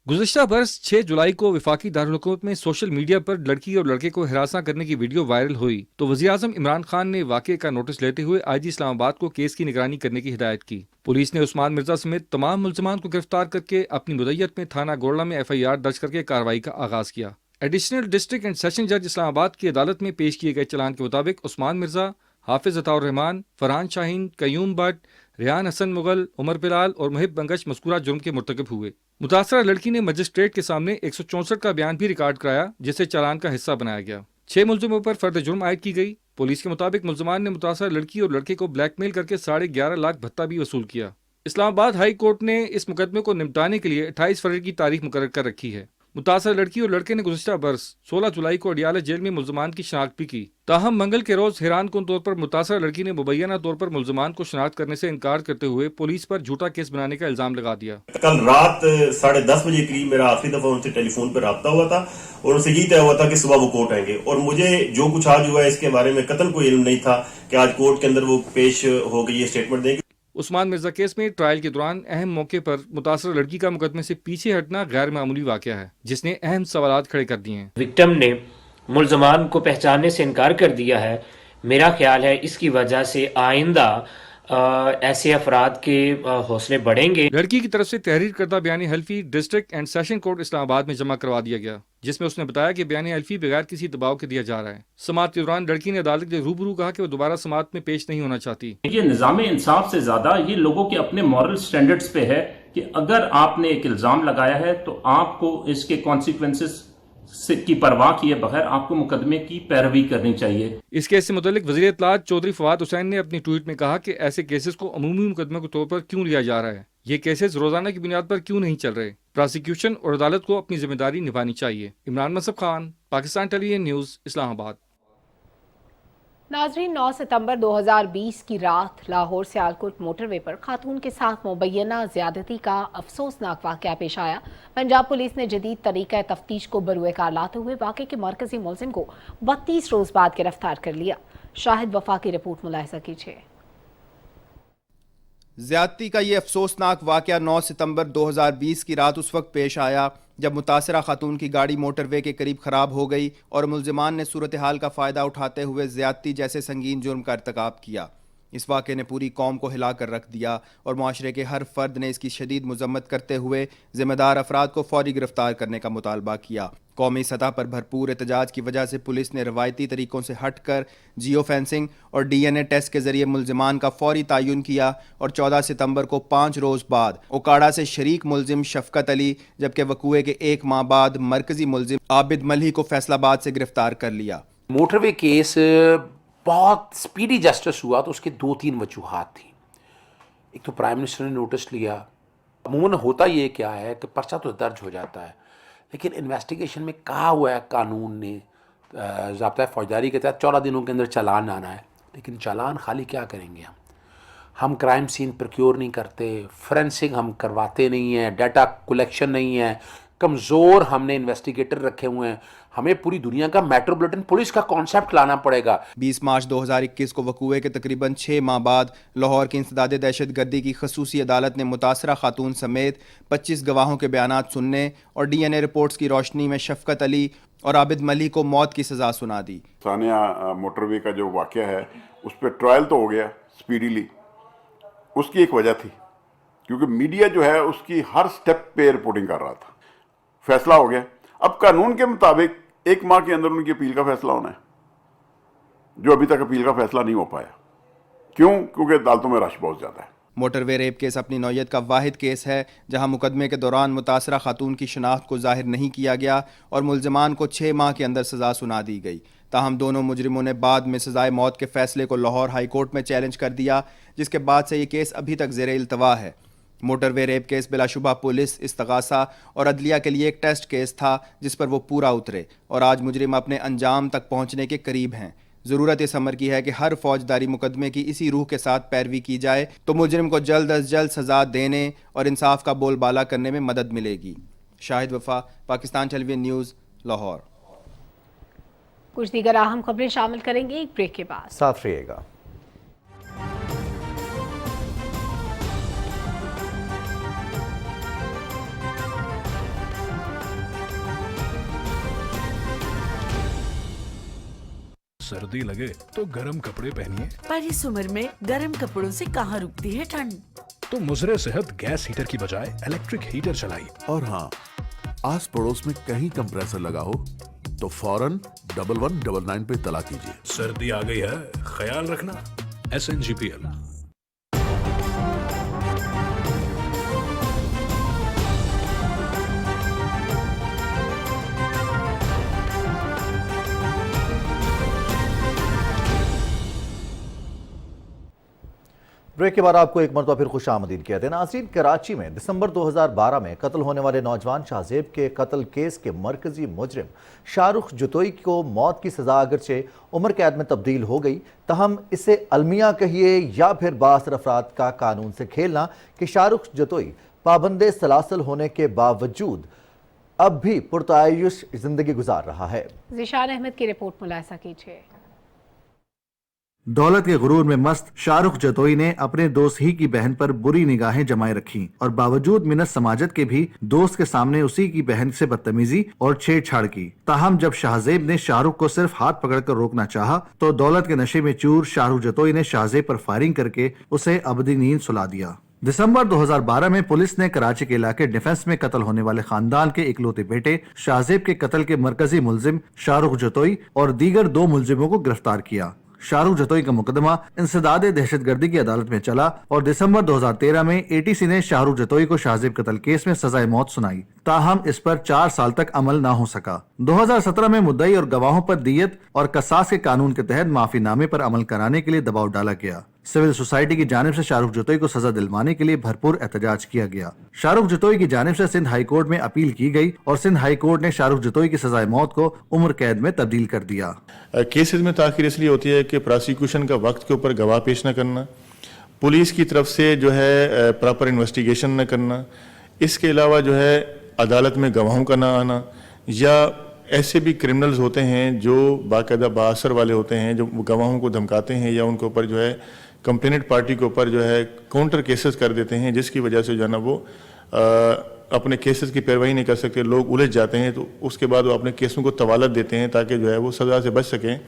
गुज़िश्ता बरस 6 जुलाई को वफाकी दारुल हुकूमत में सोशल मीडिया पर लड़की और लड़के को हिरासत करने की वीडियो वायरल हुई तो वज़ीर आज़म इमरान खान ने वाक़े का नोटिस लेते हुए IG इस्लामाबाद को केस की निगरानी करने की हिदायत की। पुलिस ने उस्मान मिर्जा समेत तमाम मुल्ज़िमान को गिरफ्तार करके अपनी मुद्दत में थाना गोरला में FIR दर्ज करके कार्रवाई का आगाज़ किया। एडिशनल डिस्ट्रिक्ट एंड सेशन जज इस्लामाबाद की अदालत में पेश किए गए चलान के मुताबिक उस्मान मिर्जा, हाफिज अताउर रहमान, फरहान शाहीन, कयूम भट्ट, रेहान हसन मुगल, उमर बिलाल और मुहिब बंगश मज़कूरा जुर्म के मुर्तकिब हुए। मुतासरा लड़की ने मजिस्ट्रेट के सामने 164 का बयान भी रिकॉर्ड कराया जिसे चालान का हिस्सा बनाया गया। 6 मुल्जिमों पर फर्द जुर्म आयद की गई। पुलिस के मुताबिक मुल्जिमान ने मुतासरा लड़की और लड़के को ब्लैकमेल करके 11.5 लाख भत्ता भी वसूल किया। इस्लामाबाद हाई कोर्ट ने इस मुकदमे को निपटाने के लिए 28 फरवरी की तारीख मुकर्रर कर रखी है। मुतासर लड़की और लड़के ने गुज़िश्ता बरस 16 जुलाई को अडियाला जेल में मुल्ज़िमान की शनाख्त भी की। ताहम मंगल के रोज हैरान कुन तौर पर मुतासर लड़की ने मुबैना तौर पर मुल्ज़िमान को शनाख्त करने से इनकार करते हुए पुलिस पर झूठा केस बनाने का इल्जाम लगा दिया। कल रात 10:30 बजे करीब मेरा आखिरी दफा उनसे टेलीफोन पर रब्ता हुआ था और उनसे यही तय हुआ था कि सुबह वो कोर्ट आएंगे और मुझे जो कुछ आज हुआ है इसके बारे में कतई कोई इल्म नहीं था कि आज कोर्ट के अंदर वो पेश हो गई, ये स्टेटमेंट देंगे। उस्मान मिर्जा केस में ट्रायल के दौरान अहम मौके पर मुतासर लड़की का मुकदमे से पीछे हटना गैर मामूली वाकया है जिसने अहम सवालात खड़े कर दिए हैं। विक्टिम ने मुल्ज़मान को पहचानने से इनकार कर दिया है। मेरा ख्याल है इसकी वजह से आइंदा ऐसे अफराद के हौसले बढ़ेंगे। लड़की की तरफ से तहरीर करदा बयान हल्फी district and session court Islamabad में जमा करवा दिया गया जिसमें उसने बताया कि बयान हल्फी बगैर किसी दबाव के दिया जा रहा है। समाअत के दौरान लड़की ने अदालत के रूबरू कहा कि वो दोबारा समाअत में पेश नहीं होना चाहती। ये निज़ाम इंसाफ से ज्यादा ये लोगों के अपने मॉरल स्टैंडर्ड्स पे है कि अगर आपने एक इल्जाम लगाया है तो आपको इसके कॉन्सिक्वेंसेस की परवाह किए बगैर आपको मुकदमे की पैरवी करनी चाहिए। इस केस से मुतल्लिक वज़ीर इत्तलात चौधरी फवाद हुसैन ने अपनी ट्वीट में कहा कि ऐसे केसेस को अमूमी मुकदमे के तौर पर क्यों लिया जा रहा है, ये केसेस रोजाना की बुनियाद पर क्यों नहीं चल रहे। प्रोसिक्यूशन और अदालत को अपनी जिम्मेदारी निभानी चाहिए। Imran Mansab Khan, Pakistan television news, Islamabad. नाजरीन, 9 सितंबर 2020 की रात लाहौर सियालकोट मोटरवे पर खातून के साथ मुबैना ज्यादती का अफसोसनाक वाक़या पेश आया। पंजाब पुलिस ने जदीद तरीका तफ्तीश को बरूए कार लाते हुए वाक़े के मरकजी मुलजिम को 32 रोज बाद गिरफ्तार कर लिया। शाहिद वफा की रिपोर्ट मुलाहिजा कीजिए। ज्यादती का ये अफसोसनाक वाक़या 9 सितंबर 2020 की रात उस वक्त पेश आया जब मुतासरा खातून की गाड़ी मोटरवे के करीब ख़राब हो गई और मुलजिमान ने सूरत हाल का फ़ायदा उठाते हुए ज्यादती जैसे संगीन जुर्म का इर्तिकाब किया। इस वाक़े ने पूरी कौम को हिला कर रख दिया और माशरे के हर फर्द ने इसकी शदीद मजम्मत करते हुए ज़िम्मेदार अफराद को फौरी गिरफ्तार करने का मुतालबा किया। कौमी सतह पर भरपूर एहतजाज की वजह से पुलिस ने रवायती तरीक़ों से हट कर जियो फेंसिंग और DNA टेस्ट के ज़रिए मुलजिमान का फौरी तयन किया और 14 सितंबर को 5 रोज़ बाद ओकाड़ा से शरीक मुलजिम शफकत अली जबकि वकूए के 1 माह बाद मरकज़ी मुलजिम आबिद मल्ही को फैसलाबाद से गिरफ्तार कर लिया। मोटरवे केस बहुत स्पीडी जस्टिस हुआ तो उसके 2-3 वजूहात थी। एक तो प्राइम मिनिस्टर ने नोटिस लिया। अमूमन होता ये क्या है कि पर्चा तो दर्ज हो जाता है लेकिन इन्वेस्टिगेशन में कहा हुआ है कानून ने ज़ाब्ता फौजदारी के तहत 14 दिनों के अंदर चालान आना है, लेकिन चालान खाली क्या करेंगे हम क्राइम सीन प्रोक्योर नहीं करते, फोरेंसिक हम करवाते नहीं हैं, डाटा कलेक्शन नहीं है, कमज़ोर हमने इन्वेस्टिगेटर रखे हुए हैं। हमें पूरी दुनिया का मेट्रोपॉलिटन पुलिस का कॉन्सेप्ट लाना पड़ेगा। 20 मार्च 2021 को वकूए के तकरीबन 6 माह बाद लाहौर की इंसदाद दहशत गर्दी की खसूसी अदालत ने मुतासरा खातून समेत 25 गवाहों के बयानात सुनने और DNA रिपोर्ट्स की रोशनी में शफकत अली और आबिद मल्ही को मौत की सज़ा सुना दी। सानिया मोटरवे का जो वाक़या है उस पर ट्रायल तो हो गया स्पीडीली, उसकी एक वजह थी क्योंकि मीडिया जो है उसकी हर स्टेप पे रिपोर्टिंग कर रहा था। फैसला हो गया। अब कानून के मुताबिक 1 माह के अंदर उनकी अपील का फैसला होना है, जो अभी तक अपील का फैसला नहीं हो पाया। क्यों? क्योंकि अदालतों में रश बहुत ज़्यादा है। मोटरवे रेप केस अपनी नौयत का वाहिद केस है जहां मुकदमे के दौरान मुतासरा खातून की शनाख्त को ज़ाहिर नहीं किया गया और मुलजमान को 6 माह के अंदर सज़ा सुना दी गई। ताहम दोनों मुजरिमों ने बाद में सज़ाए मौत के फैसले को लाहौर हाई कोर्ट में चैलेंज कर दिया, जिसके बाद से ये केस अभी तक ज़ेर इल्तवा है। मोटरवे रेप केस बिलाशुबा पुलिस, इस्तगासा और अदलिया के लिए एक टेस्ट केस था जिस पर वो पूरा उतरे और आज मुजरिम अपने अंजाम तक पहुंचने के करीब हैं। ज़रूरत इस अमर की है कि हर फौजदारी मुकदमे की इसी रूह के साथ पैरवी की जाए तो मुजरिम को जल्द अज जल्द सज़ा देने और इंसाफ का बोलबाला करने में मदद मिलेगी। शाहिद वफा, पाकिस्तान टेलीविजन न्यूज़, लाहौर। कुछ दीगर अहम खबरें शामिल करेंगे एक ब्रेक के बाद। साथ रहिएगा। सर्दी लगे तो गर्म कपड़े पहनिए, पर इस उम्र में गर्म कपड़ों से कहाँ रुकती है ठंड। तो मुजरे सेहत गैस हीटर की बजाय इलेक्ट्रिक हीटर चलाइए। और हाँ, आस पड़ोस में कहीं कंप्रेसर लगा हो तो फौरन 1199 पे तला कीजिए। सर्दी आ गई है, ख्याल रखना। SNGPL। ब्रेक के बाद आपको एक मरतबा फिर खुशामदीद कहते हैं। नाज़रीन, कराची में दिसंबर 2012 में कत्ल होने वाले नौजवान शाहजेब के कत्ल केस के मरकजी मुजरिम शाहरुख जतोई को मौत की सज़ा अगरचे उम्र कैद में तब्दील हो गई, तहम इसे अलमिया कहिए या फिर बासर अफराद का कानून से खेलना कि शाहरुख जतोई पाबंदे सलासल होने के बावजूद अब भी पुरतायुश जिंदगी गुजार रहा है। ज़िशान अहमद की रिपोर्ट मुलाहिजा कीजिए। दौलत के गुरूर में मस्त शाहरुख जतोई ने अपने दोस्त ही की बहन पर बुरी निगाहें जमाए रखी और बावजूद मिन्नत समाजत के भी दोस्त के सामने उसी की बहन से बदतमीजी और छेड़छाड़ की। ताहम जब शाहजेब ने शाहरुख को सिर्फ हाथ पकड़कर रोकना चाहा तो दौलत के नशे में चूर शाहरुख जतोई ने शाहजेब पर फायरिंग करके उसे अबदी नींद सुला दिया। दिसंबर 2012 में पुलिस ने कराची के इलाके डिफेंस में कत्ल होने वाले खानदान के इकलौते बेटे शाहजेब के कत्ल के मरकजी मुलजिम शाहरुख जतोई और दीगर 2 मुलजिमों को गिरफ्तार किया। शाहरुख जतोई का मुकदमा इंसदाद दहशत गर्दी की अदालत में चला और दिसंबर 2013 में ATC ने शाहरुख जतोई को शाहजेब कत्ल केस में सजाए मौत सुनाई। ताहम इस पर 4 साल तक अमल न हो सका। 2017 में मुद्दई और गवाहों पर दियत और कसास के कानून के तहत माफी नामे पर अमल कराने के लिए दबाव डाला गया। सिविल सोसाइटी की जानिब से शाहरुख जतोई को सजा दिलवाने के लिए भरपूर एहतजाज किया गया। शाहरुख जतोई की जानिब से सिंध हाई कोर्ट में अपील की गई और सिंध हाई कोर्ट ने शाहरुख जतोई की सजाए मौत को उम्र कैद में तब्दील कर दिया। केसेस में ताखिर इसलिए होती है कि प्रोसिक्यूशन का वक्त के ऊपर गवाह पेश न करना, पुलिस की तरफ से जो है प्रॉपर इन्वेस्टिगेशन न करना, इसके अलावा जो है अदालत में गवाहों का ना आना या ऐसे भी क्रिमिनल्स होते हैं जो बाकायदा बाअसर वाले होते हैं, जो गवाहों को धमकाते हैं या उनके ऊपर जो है कंप्लेनेंट पार्टी के ऊपर जो है काउंटर केसेस कर देते हैं, जिसकी वजह से जो है ना वो अपने केसेस की पैरवाई नहीं कर सकते, लोग उलझ जाते हैं, तो उसके बाद वो अपने केसों को तवालत देते हैं ताकि जो है वो सज़ा से बच सकें।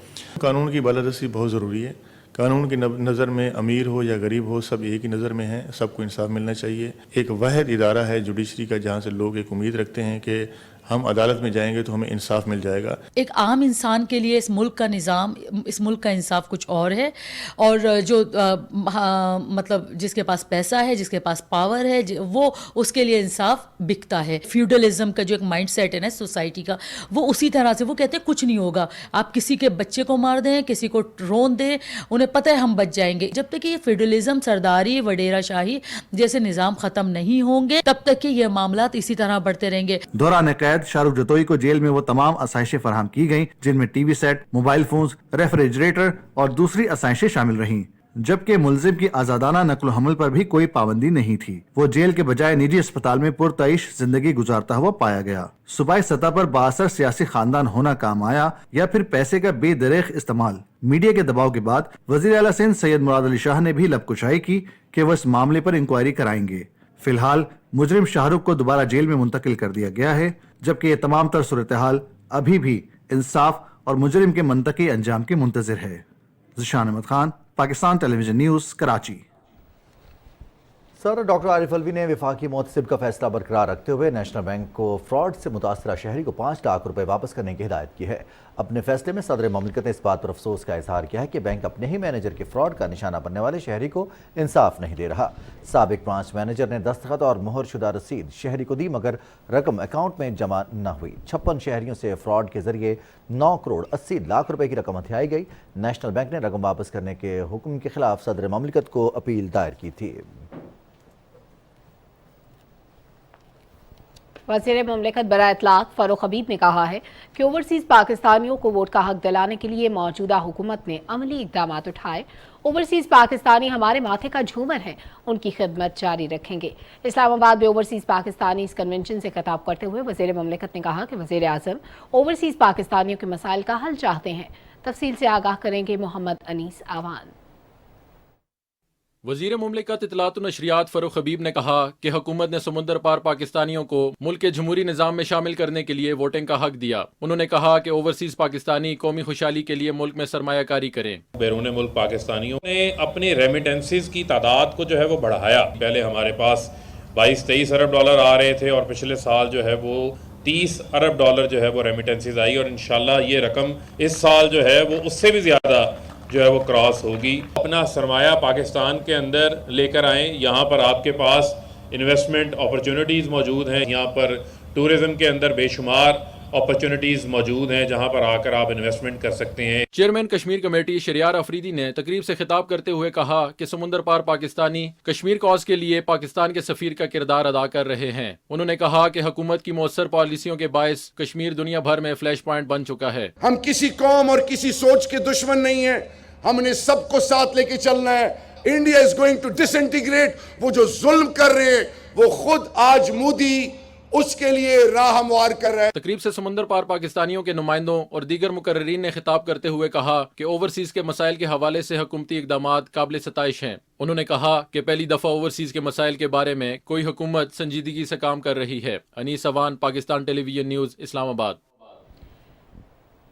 कानून की बालादस्ती बहुत ज़रूरी है। कानून की नज़र में अमीर हो या गरीब हो, सब एक ही नज़र में हैं, सबको इंसाफ मिलना चाहिए। एक वाहिद इदारा है जुडिशरी का जहाँ से लोग एक उम्मीद रखते हैं कि हम अदालत में जाएंगे तो हमें इंसाफ मिल जाएगा। एक आम इंसान के लिए इस मुल्क का निज़ाम, इस मुल्क का इंसाफ कुछ और है, और जो मतलब जिसके पास पैसा है, जिसके पास पावर है, वो उसके लिए इंसाफ बिकता है। फ्यूडलिज्म का जो एक माइंड सेट है ना सोसाइटी का, वो उसी तरह से वो कहते हैं कुछ नहीं होगा, आप किसी के बच्चे को मार दें, किसी को रोन दें, उन्हें पता है हम बच जाएंगे। जब तक कि ये फ्यूडलिज्म, सरदारी, वडेरा शाही जैसे निज़ाम ख़त्म नहीं होंगे, तब तक कि ये मामलात इसी तरह बढ़ते रहेंगे। दौरान कैद शाहरुख जतोई को जेल में वो तमाम आसाइशें फराहम की गईं जिनमें TV set, mobile phones, refrigerator और दूसरी आसाइशें शामिल रहीं, जबकि मुलजिम की आजादाना नक्ल हमल पर भी कोई पाबंदी नहीं थी। वो जेल के बजाय निजी अस्पताल में पुरतइश जिंदगी गुजारता हुआ पाया गया। सूबाई सतह पर बाअसर सियासी खानदान होना काम आया या फिर पैसे का बेदरेख इस्तेमाल। मीडिया के दबाव के बाद वजीर आला सिंध सैयद मुराद अली शाह ने भी लबकुशाई की कि वो इस मामले पर इंक्वायरी कराएंगे। फिलहाल मुजरिम शाहरुख को दोबारा जेल में मुंतकिल कर दिया गया है, जबकि ये तमाम तर सूरत हाल अभी भी इंसाफ और मुजरिम के मंतकी अंजाम की मुंतजिर है। Zeeshan Ahmed Khan, Pakistan television news, Karachi. Sir doctor Arif Alvi ने वफाकी मोहतसिब का फैसला बरकरार रखते हुए नेशनल बैंक को फ्रॉड से मुतासरा शहरी को 5 लाख रुपए वापस करने की हिदायत की है। अपने फैसले में सदर ममलिकत ने इस बात पर अफसोस का इजहार किया है कि बैंक अपने ही मैनेजर के फ्रॉड का निशाना बनने वाले शहरी को इंसाफ नहीं दे रहा। साबिक ब्रांच मैनेजर ने दस्तखत और मुहर शुदा रसीद शहरी को दी, मगर रकम अकाउंट में जमा न हुई। 56 शहरियों से फ्रॉड के जरिए 9 करोड़ 80 लाख रुपए की रकम हथियाई गई। नेशनल बैंक ने रकम वापस करने के हुक्म के खिलाफ सदर ममलिकत को अपील दायर की थी। वज़ीर मुमलिकत बराए इत्तलात फारूक हबीब ने कहा है कि ओवरसीज़ पाकिस्तानियों को वोट का हक दिलाने के लिए मौजूदा हुकूमत ने अमली इक़दाम उठाए। ओवरसीज़ पाकिस्तानी हमारे माथे का झूमर है, उनकी खिदमत जारी रखेंगे। इस्लामाबाद में ओवरसीज़ पाकिस्तानी इस कन्वेंशन से खिताब करते हुए वज़ीर मुमलिकत ने कहा कि वज़ीर आज़म ओवरसीज़ पाकिस्तानियों के मसाइल का हल चाहते हैं। तफसील से आगाह करेंगे मोहम्मद अनीस आवान। वज़ीर मुमलिकत इत्तलात व नशरियात फारूक हबीब ने कहा कि हुकूमत ने समुंदर पार पाकिस्तानियों को मुल्क के जमहूरी निज़ाम में शामिल करने के लिए वोटिंग का हक दिया। उन्होंने कहा कि ओवरसीज़ पाकिस्तानी कौमी खुशहाली के लिए मुल्क में सरमायाकारी करें। बैरून मुल्क पाकिस्तानियों ने अपनी रेमिटेंसेस की तादाद को जो है वो बढ़ाया। पहले हमारे पास 22-23 अरब डॉलर आ रहे थे और पिछले साल जो है वो 30 अरब डॉलर जो है वो रेमिटेंसेस आई, और इंशाल्लाह ये रकम इस साल जो है वो उससे भी ज़्यादा जो है वो क्रॉस होगी। अपना सरमाया पाकिस्तान के अंदर लेकर आएँ। यहाँ पर आपके पास इन्वेस्टमेंट अपॉर्चुनिटीज़ मौजूद हैं, यहाँ पर टूरिज़्म के अंदर बेशुमार अपॉर्चुनिटीज़ मौजूद हैं जहाँ पर आकर आप इन्वेस्टमेंट कर सकते हैं। चेयरमैन कश्मीर कमेटी शरियार अफरीदी ने तकरीब से खिताब करते हुए कहा कि समुंदर पार पाकिस्तानी कश्मीर कॉज के लिए पाकिस्तान के सफीर का किरदार अदा कर रहे हैं। उन्होंने कहा कि हुकूमत की मौसर पॉलिसियों के बायस कश्मीर दुनिया भर में फ्लैश पॉइंट बन चुका है। हम किसी कौम और किसी सोच के दुश्मन नहीं है, हमने सबको साथ लेके चलना है। India is going to disintegrate. वो जो जुल्म कर रहे हैं वो खुद आज मोदी उसके लिए राह हमवार कर रहा है। तकरीब से समुंदर पार पाकिस्तानियों के नुमाइंदों और दीगर मुकर्रीन ने खिताब करते हुए कहा कि ओवरसीज के मसाइल के हवाले से हुकूमती इक़दामात काबिल सताइश हैं। उन्होंने कहा कि पहली दफा ओवरसीज के मसाइल के बारे में कोई हुकूमत संजीदगी से काम कर रही है। Anees Awan, Pakistan television news, Islamabad.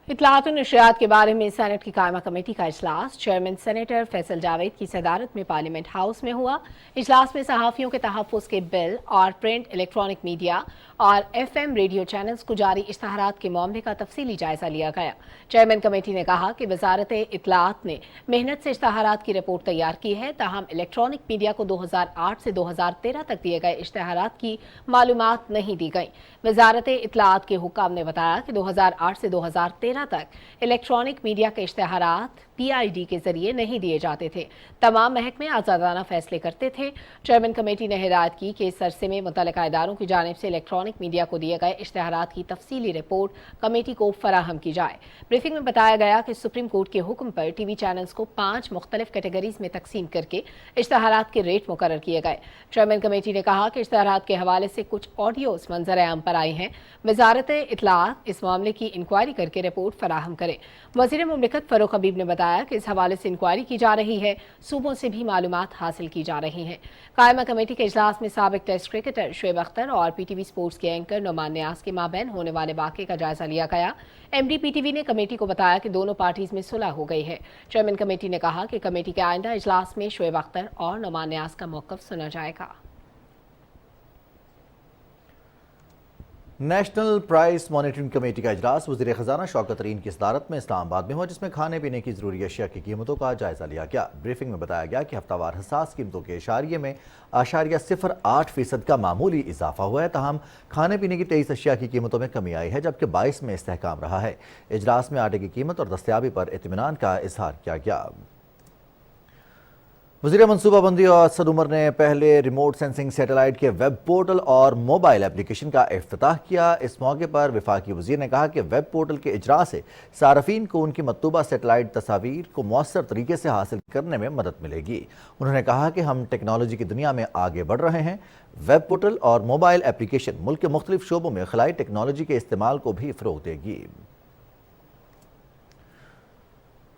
इत्तलात और नशरियात के बारे में सेनेट की कायमा कमेटी का इजलास चेयरमैन सेनेटर फैसल जावेद की सदारत में पार्लियामेंट हाउस में हुआ। इजलास में सहाफ़ियों के तहफ़्फ़ुज़ के बिल और प्रिंट इलेक्ट्रॉनिक मीडिया और FM रेडियो चैनल्स को जारी इश्तहारात के मामले का तफसीली जायजा लिया गया। चेयरमैन कमेटी ने कहा कि वजारत इत्तलात ने मेहनत से इश्तहारात की रिपोर्ट तैयार की है, ताहम इलेक्ट्रॉनिक मीडिया को 2008 से 2013 तक दिए गए इश्तहारात की मालूमात नहीं दी गई। वजारत इत्तलात के हुक्काम ने बताया कि 2008 से 2013 15 तक इलेक्ट्रॉनिक मीडिया के इश्तेहारात PID के जरिए नहीं दिए जाते थे। तमाम महकमे आज़ादाना फैसले करते थे। चेयरमैन कमेटी ने हिदायत की कि इस अरसे में मुतल्लिका इदारों की जानिब से इलेक्ट्रॉनिक मीडिया को दिए गए इश्तेहारात की तफसीली रिपोर्ट कमेटी को फराहम की जाए। ब्रीफिंग में बताया गया कि सुप्रीम कोर्ट के हुक्म पर TV चैनल्स को 5 मुख्तलिफ कैटेगरीज में तकसीम करके इश्तेहारात के रेट मुकर्रर किए गए। चेयरमैन कमेटी ने कहा कि इश्तेहारात के हवाले से कुछ ऑडियोज मंजर आम पर आई हैं। वजारत इत्तलाआत इस मामले की इंक्वायरी करके रिपोर्ट फराहम करे। वज़ीर मुमलिकत फ़ारूक हबीब ने बताया कि इस हवाले से इंक्वायरी की जा रही है, सूबों से भी मालूमात हासिल की जा रही हैं। कायमा कमेटी के इजलास में साबिक टेस्ट क्रिकेटर शुएब अख्तर और PTV स्पोर्ट्स के एंकर नुमान नियाज के माबैन होने वाले वाक़े का जायजा लिया गया। MD PTV ने कमेटी को बताया कि दोनों पार्टीज में सुलह हो गई है। चेयरमैन कमेटी ने कहा कि कमेटी के आइंदा इजलास में शुएब अख्तर और नुमान नियाज का मौक़िफ़ सुना जाएगा। नेशनल प्राइस मॉनिटरिंग कमेटी का इजलास वज़ीर ख़जाना शौकत तरीन की सदारत में इस्लामाबाद में हुआ, जिसमें खाने पीने की ज़रूरी अशिया की कीमतों का जायज़ा लिया गया। ब्रीफिंग में बताया गया कि हफ्तावार हसास कीमतों के इशारिये में 0.08% का मामूली इजाफा हुआ है। ताहम खाने पीने की 23 अशिया की कीमतों में कमी आई है, जबकि 22 में इस्तेहकाम रहा है। इजलास में आटे की कीमत और दस्तयाबी पर इत्मीनान का इजहार किया गया। वज़ीर मनसूबाबंदी और असद उमर ने पहले रिमोट सेंसिंग सैटेलाइट के वेब पोर्टल और मोबाइल एप्लीकेशन का इफ्तिताह किया। इस मौके पर वफाकी वज़ीर ने कहा कि वेब पोर्टल के इजरा से सारफीन को उनकी मतलूबा सैटेलाइट तस्वीर को मौसर तरीके से हासिल करने में मदद मिलेगी। उन्होंने कहा कि हम टेक्नोलॉजी की दुनिया में आगे बढ़ रहे हैं। वेब पोर्टल और मोबाइल एप्लीकेशन मुल्क के मुख्तलिफ शोबों में खलाई टेक्नोलॉजी के इस्तेमाल को भी फ़रोग़ देगी।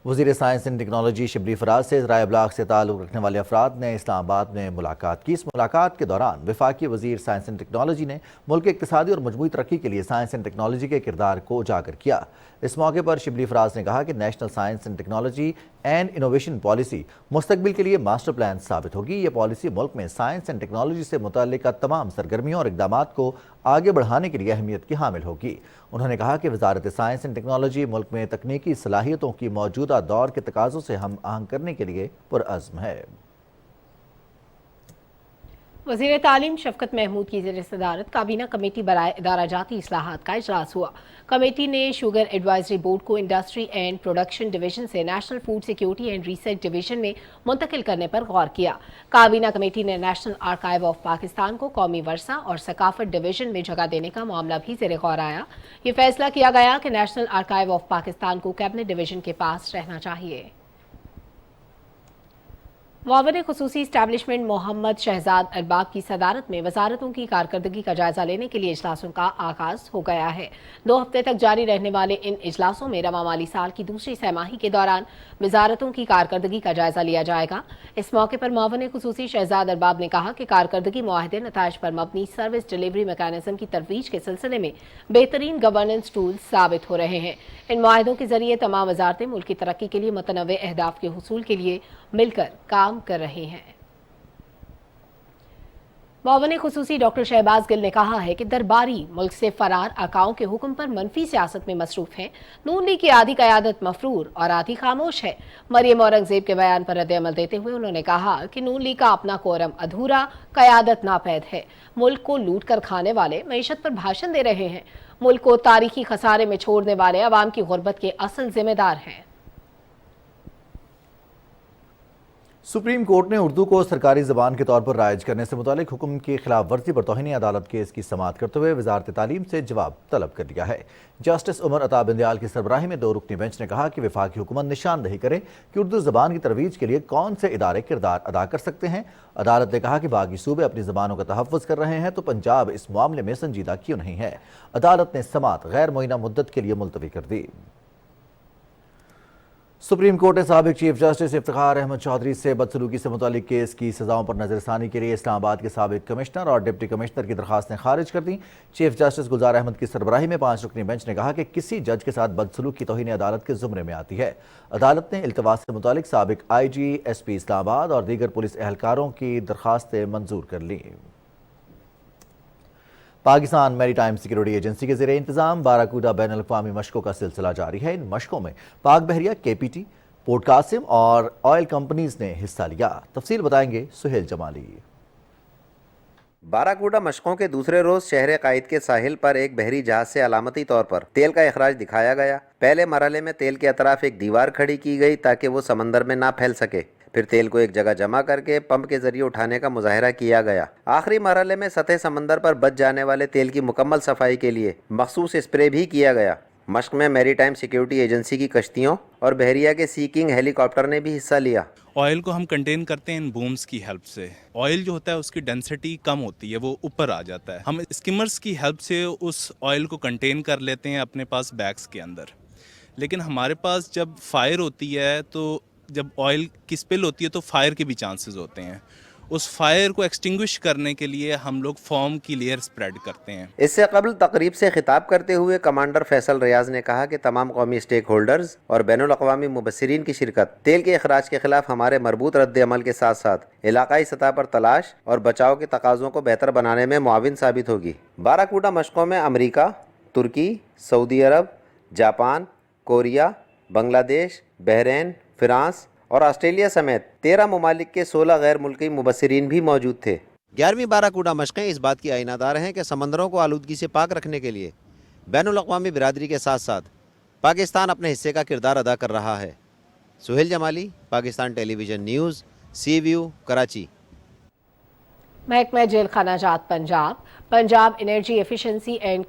वज़ीर science and technology Shibli Faraz से ज़राए इब्लाग से ताल्लुक़ रखने वाले अफराद ने इस्लामाबाद में मुलाकात की। इस मुलाकात के दौरान वफाकी वज़ीर साइंस एंड टेक्नोलॉजी ने मुल्क के इक़्तिसादी और मजमूई तरक्की के लिए साइंस एंड टेक्नोलॉजी के किरदार को उजागर किया। इस मौके पर शिबली फराज ने कहा कि national science and technology and innovation policy मुस्तकबिल के लिए मास्टर प्लान साबित होगी। ये पॉलिसी मुल्क में साइंस एंड टेक्नोलॉजी से मुतल्लिका तमाम सरगर्मियों और इक़दामात को आगे बढ़ाने के लिए अहमियत की हामिल होगी। उन्होंने कहा कि वज़ारत साइंस एंड टेक्नोलॉजी मुल्क में तकनीकी सलाहियतों की मौजूदा दौर के तकाज़ों से हम आहंग करने के लिए पुरअज़्म है। वज़ीर तालीम शफकत महमूद की ज़ेर सदारत काबीना कमेटी बराए इदारा जाती इस्लाहात का इजलास हुआ। कमेटी ने शुगर एडवाइजरी बोर्ड को इंडस्ट्री एंड प्रोडक्शन डिवीजन से national food security and research division में मुंतकिल करने पर गौर किया। काबीना कमेटी ने नेशनल आर्काइव ऑफ पाकिस्तान को कौमी वर्सा और सकाफत डिवीजन में जगह देने का मामला भी ज़ेर गौर आया। ये फैसला किया गया कि नेशनल आर्काइव ऑफ पाकिस्तान को कैबिनेट डिवीजन के पास रहना चाहिए। मुआविन खुसूसी इस्टेब्लिशमेंट मोहम्मद शहजाद अरबाब की सदारत में वजारतों की कारकर्दगी का जायजा लेने के लिए इजलासों का आगाज हो गया है। 2 हफ्ते तक जारी रहने वाले इन इजलासों में रवा माली साल की दूसरी सहमाही के दौरान वजारतों की कारकर्दगी का जायजा लिया जाएगा। इस मौके पर मुआविन खुसूसी शहजाद अरबाब ने कहा कि कारकर्दगी मुआहदे नताइज पर मबनी सर्विस डिलीवरी मैकेनिज्म की तरवीज के सिलसिले में बेहतरीन गवर्नेंस टूल साबित हो रहे हैं। इन मुआहदों के जरिए तमाम वजारतें मुल्क की तरक्की के लिए मुतनव्वे अहदाफ के हुसूल के लिए मिलकर काम कर रही हैं। मुआविन खुसूसी डॉक्टर शहबाज गिल ने कहा है कि दरबारी मुल्क से फरार आकाओं के हुक्म पर मनफी सियासत में मसरूफ हैं। नून लीग की आधी क़यादत मफरूर और आधी खामोश है। मरियम औरंगजेब के बयान पर रद्द-ए-अमल देते हुए उन्होंने कहा कि नून लीग का अपना कोरम अधूरा, क़यादत नापैद है। मुल्क को लूट कर खाने वाले मईशत पर भाषण दे रहे हैं। मुल्क को तारीखी खसारे में छोड़ने वाले अवाम की गुर्बत के असल जिम्मेदार हैं। सुप्रीम कोर्ट ने उर्दू को सरकारी ज़बान के तौर पर राइज करने से मुतालिक हुक्म की खिलाफ वर्जी पर तौहीन अदालत केस की समाअत करते हुए वजारत तालीम से जवाब तलब कर लिया है। जस्टिस उमर अता बिंदयाल की सरबराही में 2 रुकनी बेंच ने कहा कि वफाकी हुकूमत निशानदही करे कि उर्दू ज़बान की तरवीज के लिए कौन से इदारे किरदार अदा कर सकते हैं। अदालत ने कहा कि बाकी सूबे अपनी ज़बानों का तहफ़्फ़ुज़ कर रहे हैं तो पंजाब इस मामले में संजीदा क्यों नहीं है। अदालत ने समाअत गैर मुअय्यना मुद्दत के लिए मुलतवी कर दी। सुप्रीम कोर्ट ने साबिक चीफ जस्टिस इफ्तिखार अहमद चौधरी से बदसलूकी से मुतालिक केस की सजाओं पर नजरसानी के लिए इस्लामाबाद के साबिक कमिश्नर और डिप्टी कमिश्नर की दरखास्तें खारिज कर दी। चीफ जस्टिस गुलजार अहमद की सरबराही में 5 रुकनी बेंच ने कहा कि किसी जज के साथ बदसलूक की तौहीन अदालत के ज़ुमरे में आती है। अदालत ने इल्तवास से मुतालिक साबिक IG SP इस्लामाबाद और दीगर पुलिस एहलकारों की दरखास्तें मंजूर कर लीं। पाकिस्तान मैरीटाइम सिक्योरिटी एजेंसी के ज़रिए इंतजाम बाराकूडा बैन अल-अक़वामी मशकों का सिलसिला जारी है। इन मशकों में पाक बहरिया, KPT, पोर्ट कासिम और ऑयल कंपनीज ने हिस्सा लिया। तफसील बताएंगे सुहेल जमाली। باراکوڈا مشقوں کے دوسرے روز شہر قائد کے ساحل پر ایک بحری جہاز سے علامتی طور پر تیل کا اخراج دکھایا گیا۔ پہلے مرحلے میں تیل کے اطراف ایک دیوار کھڑی کی گئی تاکہ وہ سمندر میں نہ پھیل سکے۔ پھر تیل کو ایک جگہ جمع کر کے پمپ کے ذریعے اٹھانے کا مظاہرہ کیا گیا۔ آخری مرحلے میں سطح سمندر پر بچ جانے والے تیل کی مکمل صفائی کے لیے مخصوص اسپرے بھی کیا گیا۔ مشق میں میری ٹائم سیکیورٹی ایجنسی کی کشتیوں اور بحریہ کے سی کنگ ہیلی کاپٹر نے بھی حصہ لیا۔ آئل کو ہم کنٹین کرتے ہیں ان بومز کی ہیلپ سے۔ آئل جو ہوتا ہے اس کی ڈینسٹی کم ہوتی ہے، وہ اوپر آ جاتا ہے۔ ہم اسکمرز کی ہیلپ سے اس آئل کو کنٹین کر لیتے ہیں اپنے پاس بیگز کے اندر۔ لیکن ہمارے پاس جب فائر ہوتی ہے تو جب آئل کی سپل ہوتی ہے تو فائر کے بھی چانسز ہوتے ہیں۔ اس فائر کو ایکسٹنگوش کرنے کے لیے ہم لوگ فوم کی لیئر سپریڈ کرتے ہیں۔ اس سے قبل تقریب سے خطاب کرتے ہوئے کمانڈر فیصل ریاض نے کہا کہ تمام قومی اسٹیک ہولڈرز اور بین الاقوامی مبصرین کی شرکت تیل کے اخراج کے خلاف ہمارے مربوط رد عمل کے ساتھ ساتھ علاقائی سطح پر تلاش اور بچاؤ کے تقاضوں کو بہتر بنانے میں معاون ثابت ہوگی۔ باراکوڈا مشقوں میں امریکہ، ترکی، سعودی عرب، جاپان، کوریا، بنگلہ دیش، بحرین، فرانس اور آسٹریلیا سمیت 13 ممالک کے 16 غیر ملکی مبصرین بھی موجود تھے۔ 11ویں باراکوڈا مشقیں اس بات کی آئینہ دار ہیں کہ سمندروں کو آلودگی سے پاک رکھنے کے لیے بین الاقوامی برادری کے ساتھ ساتھ پاکستان اپنے حصے کا کردار ادا کر رہا ہے۔ سہیل جمالی، پاکستان ٹیلی ویژن نیوز، سی ویو، کراچی۔ محکمہ جیل خانہ جات Punjab energy efficiency and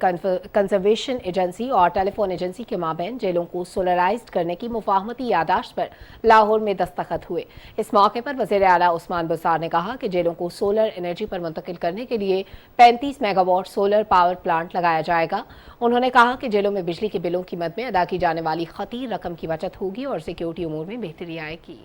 conservation agency اور ٹیلی فون ایجنسی کے مابین جیلوں کو سولرائزڈ کرنے کی مفاہمتی یادداشت پر لاہور میں دستخط ہوئے۔ اس موقع پر وزیر اعلیٰ عثمان بزدار نے کہا کہ جیلوں کو سولر انرجی پر منتقل کرنے کے لیے 35 megawatt solar power plant لگایا جائے گا۔ انہوں نے کہا کہ جیلوں میں بجلی کے بلوں کی مد میں ادا کی جانے والی خطیر رقم کی بچت ہوگی اور سیکیورٹی امور میں بہتری آئے گی۔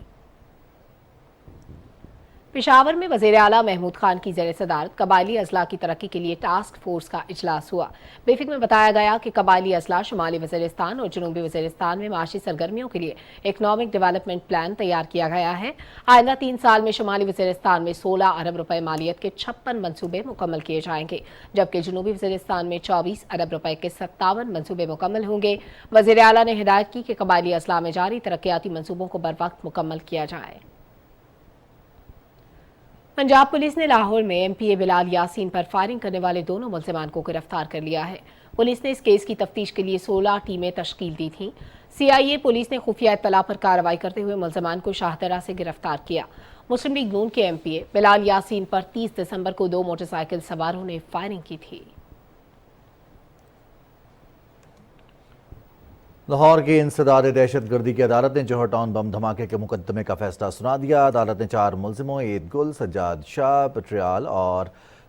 پشاور میں وزیر اعلیٰ محمود خان کی زیر صدارت قبائلی اضلاع کی ترقی کے لیے ٹاسک فورس کا اجلاس ہوا۔ بریفنگ میں بتایا گیا کہ قبائلی اضلاع شمالی وزیرستان اور جنوبی وزیرستان میں معاشی سرگرمیوں کے لیے اکنامک ڈیولپمنٹ پلان تیار کیا گیا ہے۔ آئندہ 3 سال میں شمالی وزیرستان میں 16 ارب روپے مالیت کے 56 منصوبے مکمل کیے جائیں گے، جبکہ جنوبی وزیرستان میں 24 ارب روپے کے 57 منصوبے مکمل ہوں گے۔ وزیر اعلیٰ نے ہدایت کی کہ قبائلی اضلاع میں جاری ترقیاتی منصوبوں کو بروقت مکمل کیا جائے۔ پنجاب پولیس نے لاہور میں ایم پی اے بلال یاسین پر فائرنگ کرنے والے دونوں ملزمان کو گرفتار کر لیا ہے۔ پولیس نے اس کیس کی تفتیش کے لیے 16 ٹیمیں تشکیل دی تھیں۔ CIA پولیس نے خفیہ اطلاع پر کارروائی کرتے ہوئے ملزمان کو شاہدرہ سے گرفتار کیا۔ مسلم لیگ نون کے MPA بلال یاسین پر 30 دسمبر کو 2 موٹر سائیکل سواروں نے فائرنگ کی تھی۔ لاہور کی انسداد دہشت گردی کی عدالت نے جوہر ٹاؤن بم دھماکے کے مقدمے کا فیصلہ سنا دیا۔ عدالت نے 4 ملزموں عید گل، سجاد شاہ، پٹریال اور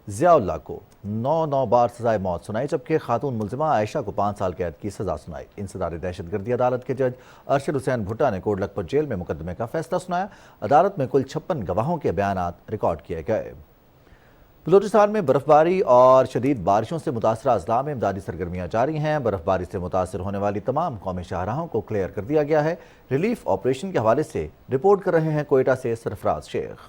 ضیاء اللہ کو 9 بار سزائے موت سنائی، جبکہ خاتون ملزمہ عائشہ کو 5 سال قید کی سزا سنائی۔ انسداد دہشت گردی عدالت کے جج ارشد حسین بھٹا نے کوٹ لکھپت جیل میں مقدمے کا فیصلہ سنایا۔ عدالت میں کل 56 گواہوں کے بیانات ریکارڈ کیے گئے۔ بلوچستان میں برف باری اور شدید بارشوں سے متاثرہ اضلاع میں امدادی سرگرمیاں جاری ہیں۔ برف باری سے متاثر ہونے والی تمام قومی شاہراہوں کو کلیئر کر دیا گیا ہے۔ ریلیف آپریشن کے حوالے سے رپورٹ کر رہے ہیں کوئٹہ سے سرفراز شیخ۔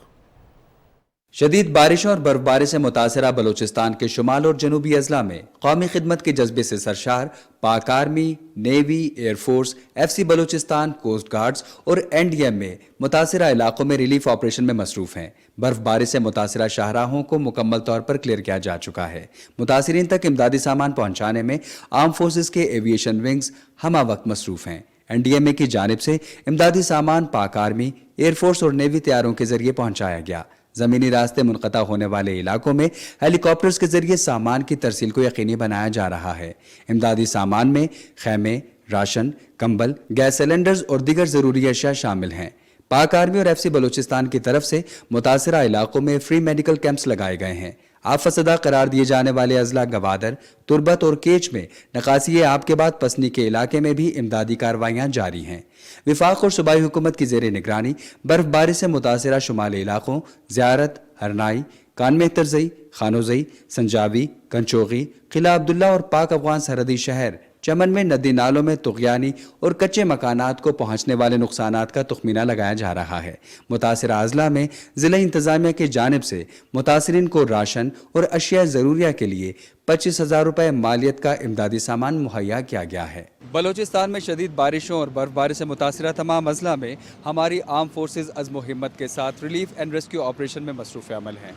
شدید بارشوں اور برف باری سے متاثرہ بلوچستان کے شمال اور جنوبی اضلاع میں قومی خدمت کے جذبے سے سرشار پاک army, navy, air force, FC Balochistan, coast guards اور NDM میں متاثرہ علاقوں میں ریلیف آپریشن میں مصروف ہیں۔ برف باری سے متاثرہ شاہراہوں کو مکمل طور پر کلیئر کیا جا چکا ہے۔ متاثرین تک امدادی سامان پہنچانے میں آرم فورسز کے ایویشن ونگز ہمہ وقت مصروف ہیں۔ NDMA کی جانب سے امدادی سامان پاک آرمی، ایئر فورس اور نیوی طیاروں کے ذریعے پہنچایا گیا۔ زمینی راستے منقطع ہونے والے علاقوں میں ہیلی کاپٹرز کے ذریعے سامان کی ترسیل کو یقینی بنایا جا رہا ہے۔ امدادی سامان میں خیمے، راشن، کمبل، گیس سلنڈرز اور دیگر ضروری اشیاء شامل ہیں۔ پاک آرمی اور FC بلوچستان کی طرف سے متاثرہ علاقوں میں فری میڈیکل کیمپس لگائے گئے ہیں۔ آفت زدہ قرار دیے جانے والے اضلاع گوادر، تربت اور کیچ میں نقاسی آب کے بعد پسنی کے علاقے میں بھی امدادی کارروائیاں جاری ہیں۔ وفاق اور صوبائی حکومت کی زیر نگرانی برف باری سے متاثرہ شمالی علاقوں زیارت، ہرنائی، کان مہترزئی، خانوزئی، سنجاوی، کنچوغی، قلعہ عبداللہ اور پاک افغان سرحدی شہر چمن میں ندی نالوں میں طغیانی اور کچے مکانات کو پہنچنے والے نقصانات کا تخمینہ لگایا جا رہا ہے۔ متاثرہ اضلاع میں ضلع انتظامیہ کی جانب سے متاثرین کو راشن اور اشیاء ضروریہ کے لیے 25,000 روپے مالیت کا امدادی سامان مہیا کیا گیا ہے۔ بلوچستان میں شدید بارشوں اور برف باری سے متاثرہ تمام اضلاع میں ہماری آرم فورسز عزم و ہمت کے ساتھ ریلیف اینڈ ریسکیو آپریشن میں مصروف عمل ہیں۔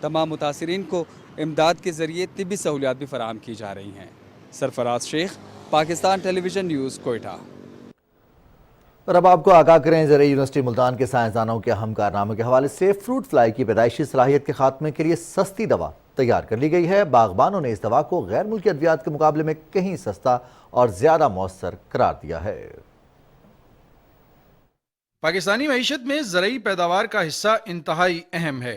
तमाम मुतासरीन को इमदाद के ज़रिए तिब्बी सहूलियात भी फराहम की जा रही हैं। Sarfaraz Sheikh, Pakistan television news, Quetta. और अब आपको आगाह करें ज़राई यूनिवर्सिटी मुल्तान के साइंसदानों के अहम कारनामे के हवाले से। फ्रूट फ्लाई की पैदाइशी सलाहियत के खात्मे के लिए सस्ती दवा तैयार कर ली गई है। बागबानों ने इस दवा को गैर मुल्की अद्वियात के मुकाबले में कहीं सस्ता और ज़्यादा मौसर करार दिया है। पाकिस्तानी मईशत में ज़रई पैदावार का हिस्सा इंतहाई अहम है।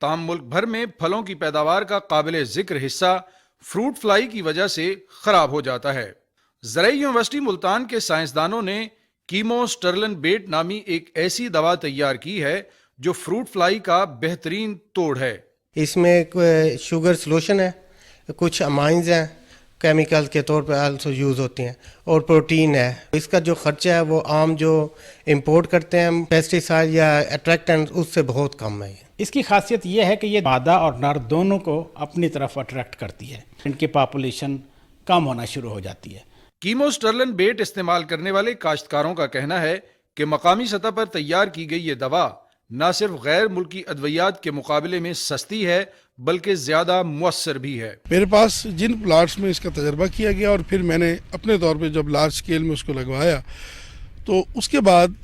ताम मुल्क भर में फलों की पैदावार का काबिल ज़िक्र हिस्सा फ्रूट फ्लाई की वजह से ख़राब हो जाता है। ज़रई यूनिवर्सिटी मुल्तान के साइंसदानों ने कीमोस्टर्लिन बेट नामी एक ऐसी दवा तैयार की है जो फ्रूट फ्लाई का बेहतरीन तोड़ है। इसमें शुगर सोल्यूशन है, कुछ अमाइंस हैं, केमिकल के तौर पर आल्सो यूज़ होती हैं, और प्रोटीन है। इसका जो खर्चा है वो आम जो इंपोर्ट करते हैं पेस्टिसाइड या अट्रैक्टेंट उससे बहुत कम है। इसकी खासियत यह है कि ये मादा और नर दोनों को अपनी तरफ अट्रैक्ट करती है, इनकी पॉपुलेशन कम होना शुरू हो जाती है। कीमोस्टर्लिन बेट इस्तेमाल करने वाले काश्तकारों का कहना है कि मकामी सतह पर तैयार की गई ये दवा न सिर्फ गैर मुल्की अद्वियात के मुकाबले में सस्ती है बल्कि ज़्यादा मुअस्सर भी है। मेरे पास जिन प्लाट्स में इसका तजर्बा किया गया और फिर मैंने अपने तौर पे जब लार्ज स्केल में उसको लगवाया तो उसके बाद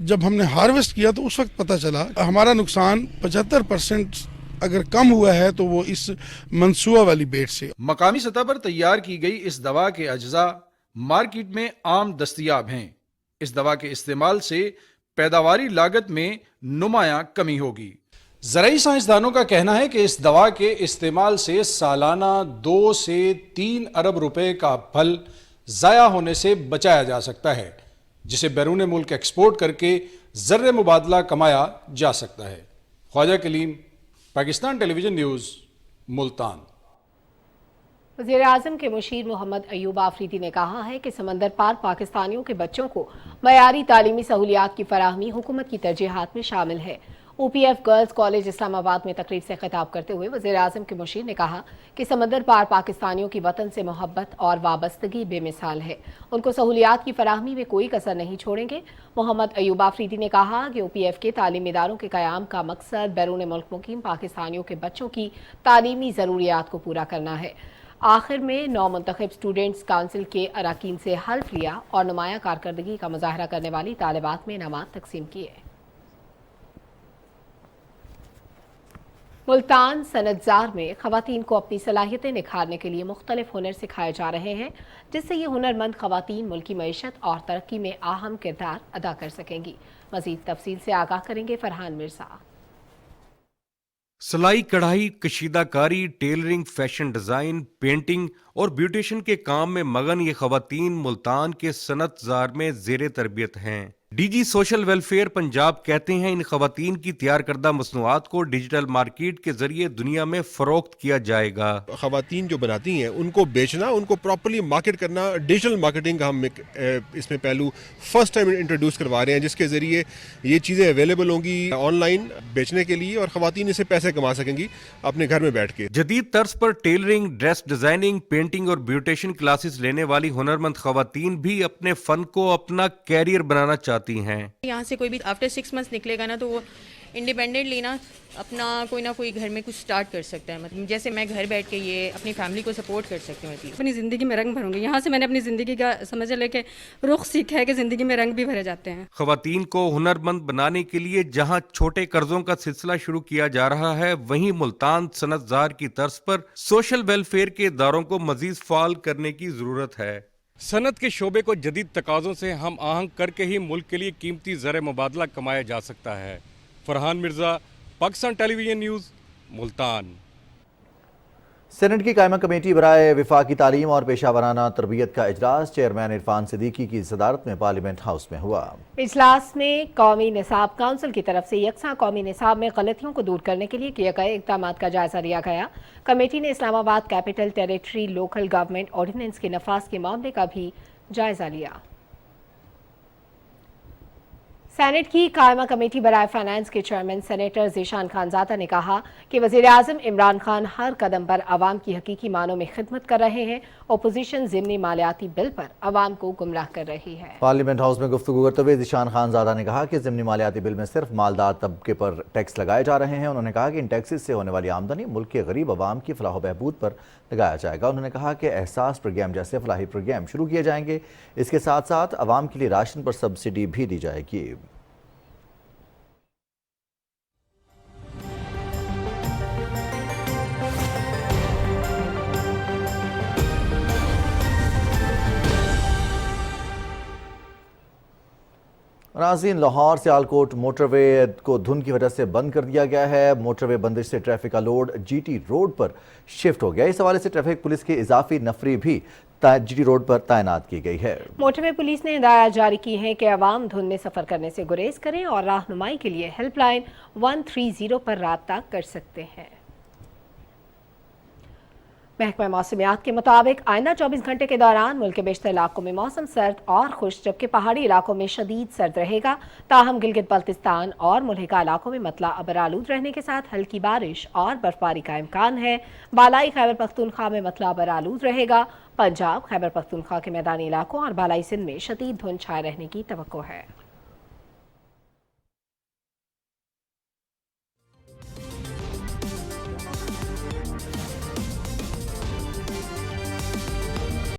जब हमने हार्वेस्ट किया तो उस वक्त पता चला हमारा नुकसान 75% अगर कम हुआ है तो वो इस मंसूबा वाली बेट से। मकामी सतह पर तैयार की गई इस दवा के अज्जा मार्केट में आम दस्तयाब हैं। इस दवा के इस्तेमाल से पैदावारी लागत में नुमायां कमी होगी। ज़रई साइंसदानों का कहना है कि इस दवा के इस्तेमाल से सालाना 2 से 3 अरब रुपए का फल ज़ाया होने से बचाया जा सकता है, जिसे बैरून मुल्क एक्सपोर्ट करके ज़र्र मुबादला कमाया जा सकता है। Khawaja Kaleem, Pakistan television news, Multan. वज़ीर आज़म के मुशीर मोहम्मद अयूब आफरीदी ने कहा है कि समंदर पार पाकिस्तानियों के बच्चों को मयारी तालीमी सहूलियात की फराहमी हुकूमत की तरजीहात में शामिल है। OPF गर्ल्स कॉलेज इस्लामाबाद में तकरीर से खिताब करते हुए वज़ीर आज़म के मुशीर ने कहा कि समंदर पार पाकिस्तानियों की वतन से मोहब्बत और वाबस्तगी बेमिसाल है। उनको सहूलियात की फराहमी में कोई कसर नहीं छोड़ेंगे। मोहम्मद अयूब आफरीदी ने कहा कि OPF के तालीमी इदारों के क़याम का मकसद बैरून मुल्क मुकीम पाकिस्तानियों के बच्चों की तालीमी ज़रूरियात को पूरा करना है। आखिर में नौमुंतखब स्टूडेंट्स काउंसिल के अराकीन से हल्फ लिया और नुमायां कारकर्दगी का मुजाहरा करने वाली तालिबात में इनामात तकसीम किए। मुल्तान सनतजार में खवातीन को अपनी सलाहियतें निखारने के लिए मुख्तलिफ हुनर सिखाए जा रहे हैं, जिससे ये हुनरमंद खवातीन मुल्की मईशत और तरक्की में अहम किरदार अदा कर सकेंगी। मजीद तफसील से आगाह करेंगे फरहान मिर्जा। सिलाई कढ़ाई, कशीदाकारी, टेलरिंग, फैशन डिज़ाइन, पेंटिंग और ब्यूटिशन के काम में मगन ये खवातीन मुल्तान के सनतजार में ज़ेरे तरबियत हैं। DG सोशल वेलफेयर पंजाब कहते हैं इन खवातीन की तैयार करदा मसनूआत को डिजिटल मार्केट के जरिए दुनिया में फरोख्त किया जाएगा। खवातीन जो बनाती हैं उनको बेचना, उनको प्रॉपर्ली मार्केट करना, डिजिटल मार्केटिंग का हम इसमें पहलू फर्स्ट टाइम इंट्रोड्यूस करवा रहे हैं, जिसके जरिए ये चीज़ें अवेलेबल होंगी ऑनलाइन बेचने के लिए और खवातीन इससे पैसे कमा सकेंगी अपने घर में बैठ के। जदीद तर्ज पर टेलरिंग, ड्रेस डिजाइनिंग, पेंटिंग और ब्यूटिशन क्लासेस लेने वाली हुनरमंद खवातीन भी अपने फन को अपना कैरियर बनाना चाहती हैं। यहाँ से कोई भी आफ्टर 6 मंथ्स निकलेगा ना तो वो इंडिपेंडेंटली ना अपना कोई ना कोई घर में कुछ स्टार्ट कर सकता है। मतलब जैसे मैं घर बैठ के ये अपनी फैमिली को सपोर्ट कर सकती हूँ, अपनी ज़िंदगी में रंग भरूंगी। यहाँ से मैंने अपनी ज़िंदगी का समझ लेके रुख सीखा है कि ज़िंदगी में रंग भी भरे जाते हैं। खवातीन को हुनरमंद बनाने के लिए जहाँ छोटे कर्जों का सिलसिला शुरू किया जा रहा है, वहीं मुल्तान सनतजार की तर्ज पर सोशल वेलफेयर के इदारों को मजीद फाल करने की जरूरत है। सनत के शोबे को जदीद तकाज़ों से हम आहंग करके ही मुल्क के लिए कीमती ज़र मुबादला कमाया जा सकता है। Farhan Mirza, Pakistan television news, Multan. Senate की कायमा कमेटी बराए वफाकी तालीम और पेशा वराना तरबियत का इजलास चेयरमैन इरफान सिद्दीकी की सदारत में पार्लियामेंट हाउस में हुआ। इजलास में कौमी निसाब काउंसिल की तरफ से यकसा कौमी निसाब में गलतियों को दूर करने के लिए किए गए इक़दाम का जायजा लिया गया। कमेटी ने Islamabad capital territory local government ordinance के नफाज के मामले का भी जायजा लिया। سینٹ کی قائمہ کمیٹی برائے فائنانس کے چیئرمین سینیٹر ذیشان خانزادہ نے کہا کہ وزیر اعظم عمران خان ہر قدم پر عوام کی حقیقی معنوں میں خدمت کر رہے ہیں. اپوزیشن ضمنی مالیاتی بل پر عوام کو گمراہ کر رہی ہے. پارلیمنٹ ہاؤس میں گفتگو کرتے ہوئے ذیشان خانزادہ نے کہا کہ ضمنی مالیاتی بل میں صرف مالدار طبقے پر ٹیکس لگائے جا رہے ہیں. انہوں نے کہا کہ ان ٹیکسز سے ہونے والی آمدنی ملک کے غریب عوام کی فلاح و بہبود پر لگایا جائے گا. انہوں نے کہا کہ احساس پروگرام جیسے فلاحی پروگرام شروع کیے جائیں گے. اس کے ساتھ ساتھ عوام کے لیے راشن پر سبسڈی بھی دی جائے گی. ناظرین، لاہور سیالکوٹ موٹر وے کو دھند کی وجہ سے بند کر دیا گیا ہے. موٹر وے بندش سے ٹریفک کا لوڈ جی ٹی روڈ پر شفٹ ہو گیا. اس حوالے سے ٹریفک پولیس کی اضافی نفری بھی جی ٹی روڈ پر تعینات کی گئی ہے. موٹر وے پولیس نے ہدایات جاری کی ہیں کہ عوام دھند میں سفر کرنے سے گریز کریں اور رہنمائی کے لیے ہیلپ لائن 130 پر رابطہ کر سکتے ہیں. محکمہ موسمیات کے مطابق آئندہ 24 گھنٹے کے دوران ملک کے بیشتر علاقوں میں موسم سرد اور خشک، جبکہ پہاڑی علاقوں میں شدید سرد رہے گا. تاہم گلگت بلتستان اور ملحقہ علاقوں میں مطلع ابرآلود رہنے کے ساتھ ہلکی بارش اور برفباری کا امکان ہے. بالائی خیبر پختونخوا میں مطلع ابرآلود رہے گا. پنجاب، خیبر پختونخوا کے میدانی علاقوں اور بالائی سندھ میں شدید دھند چھائے رہنے کی توقع ہے.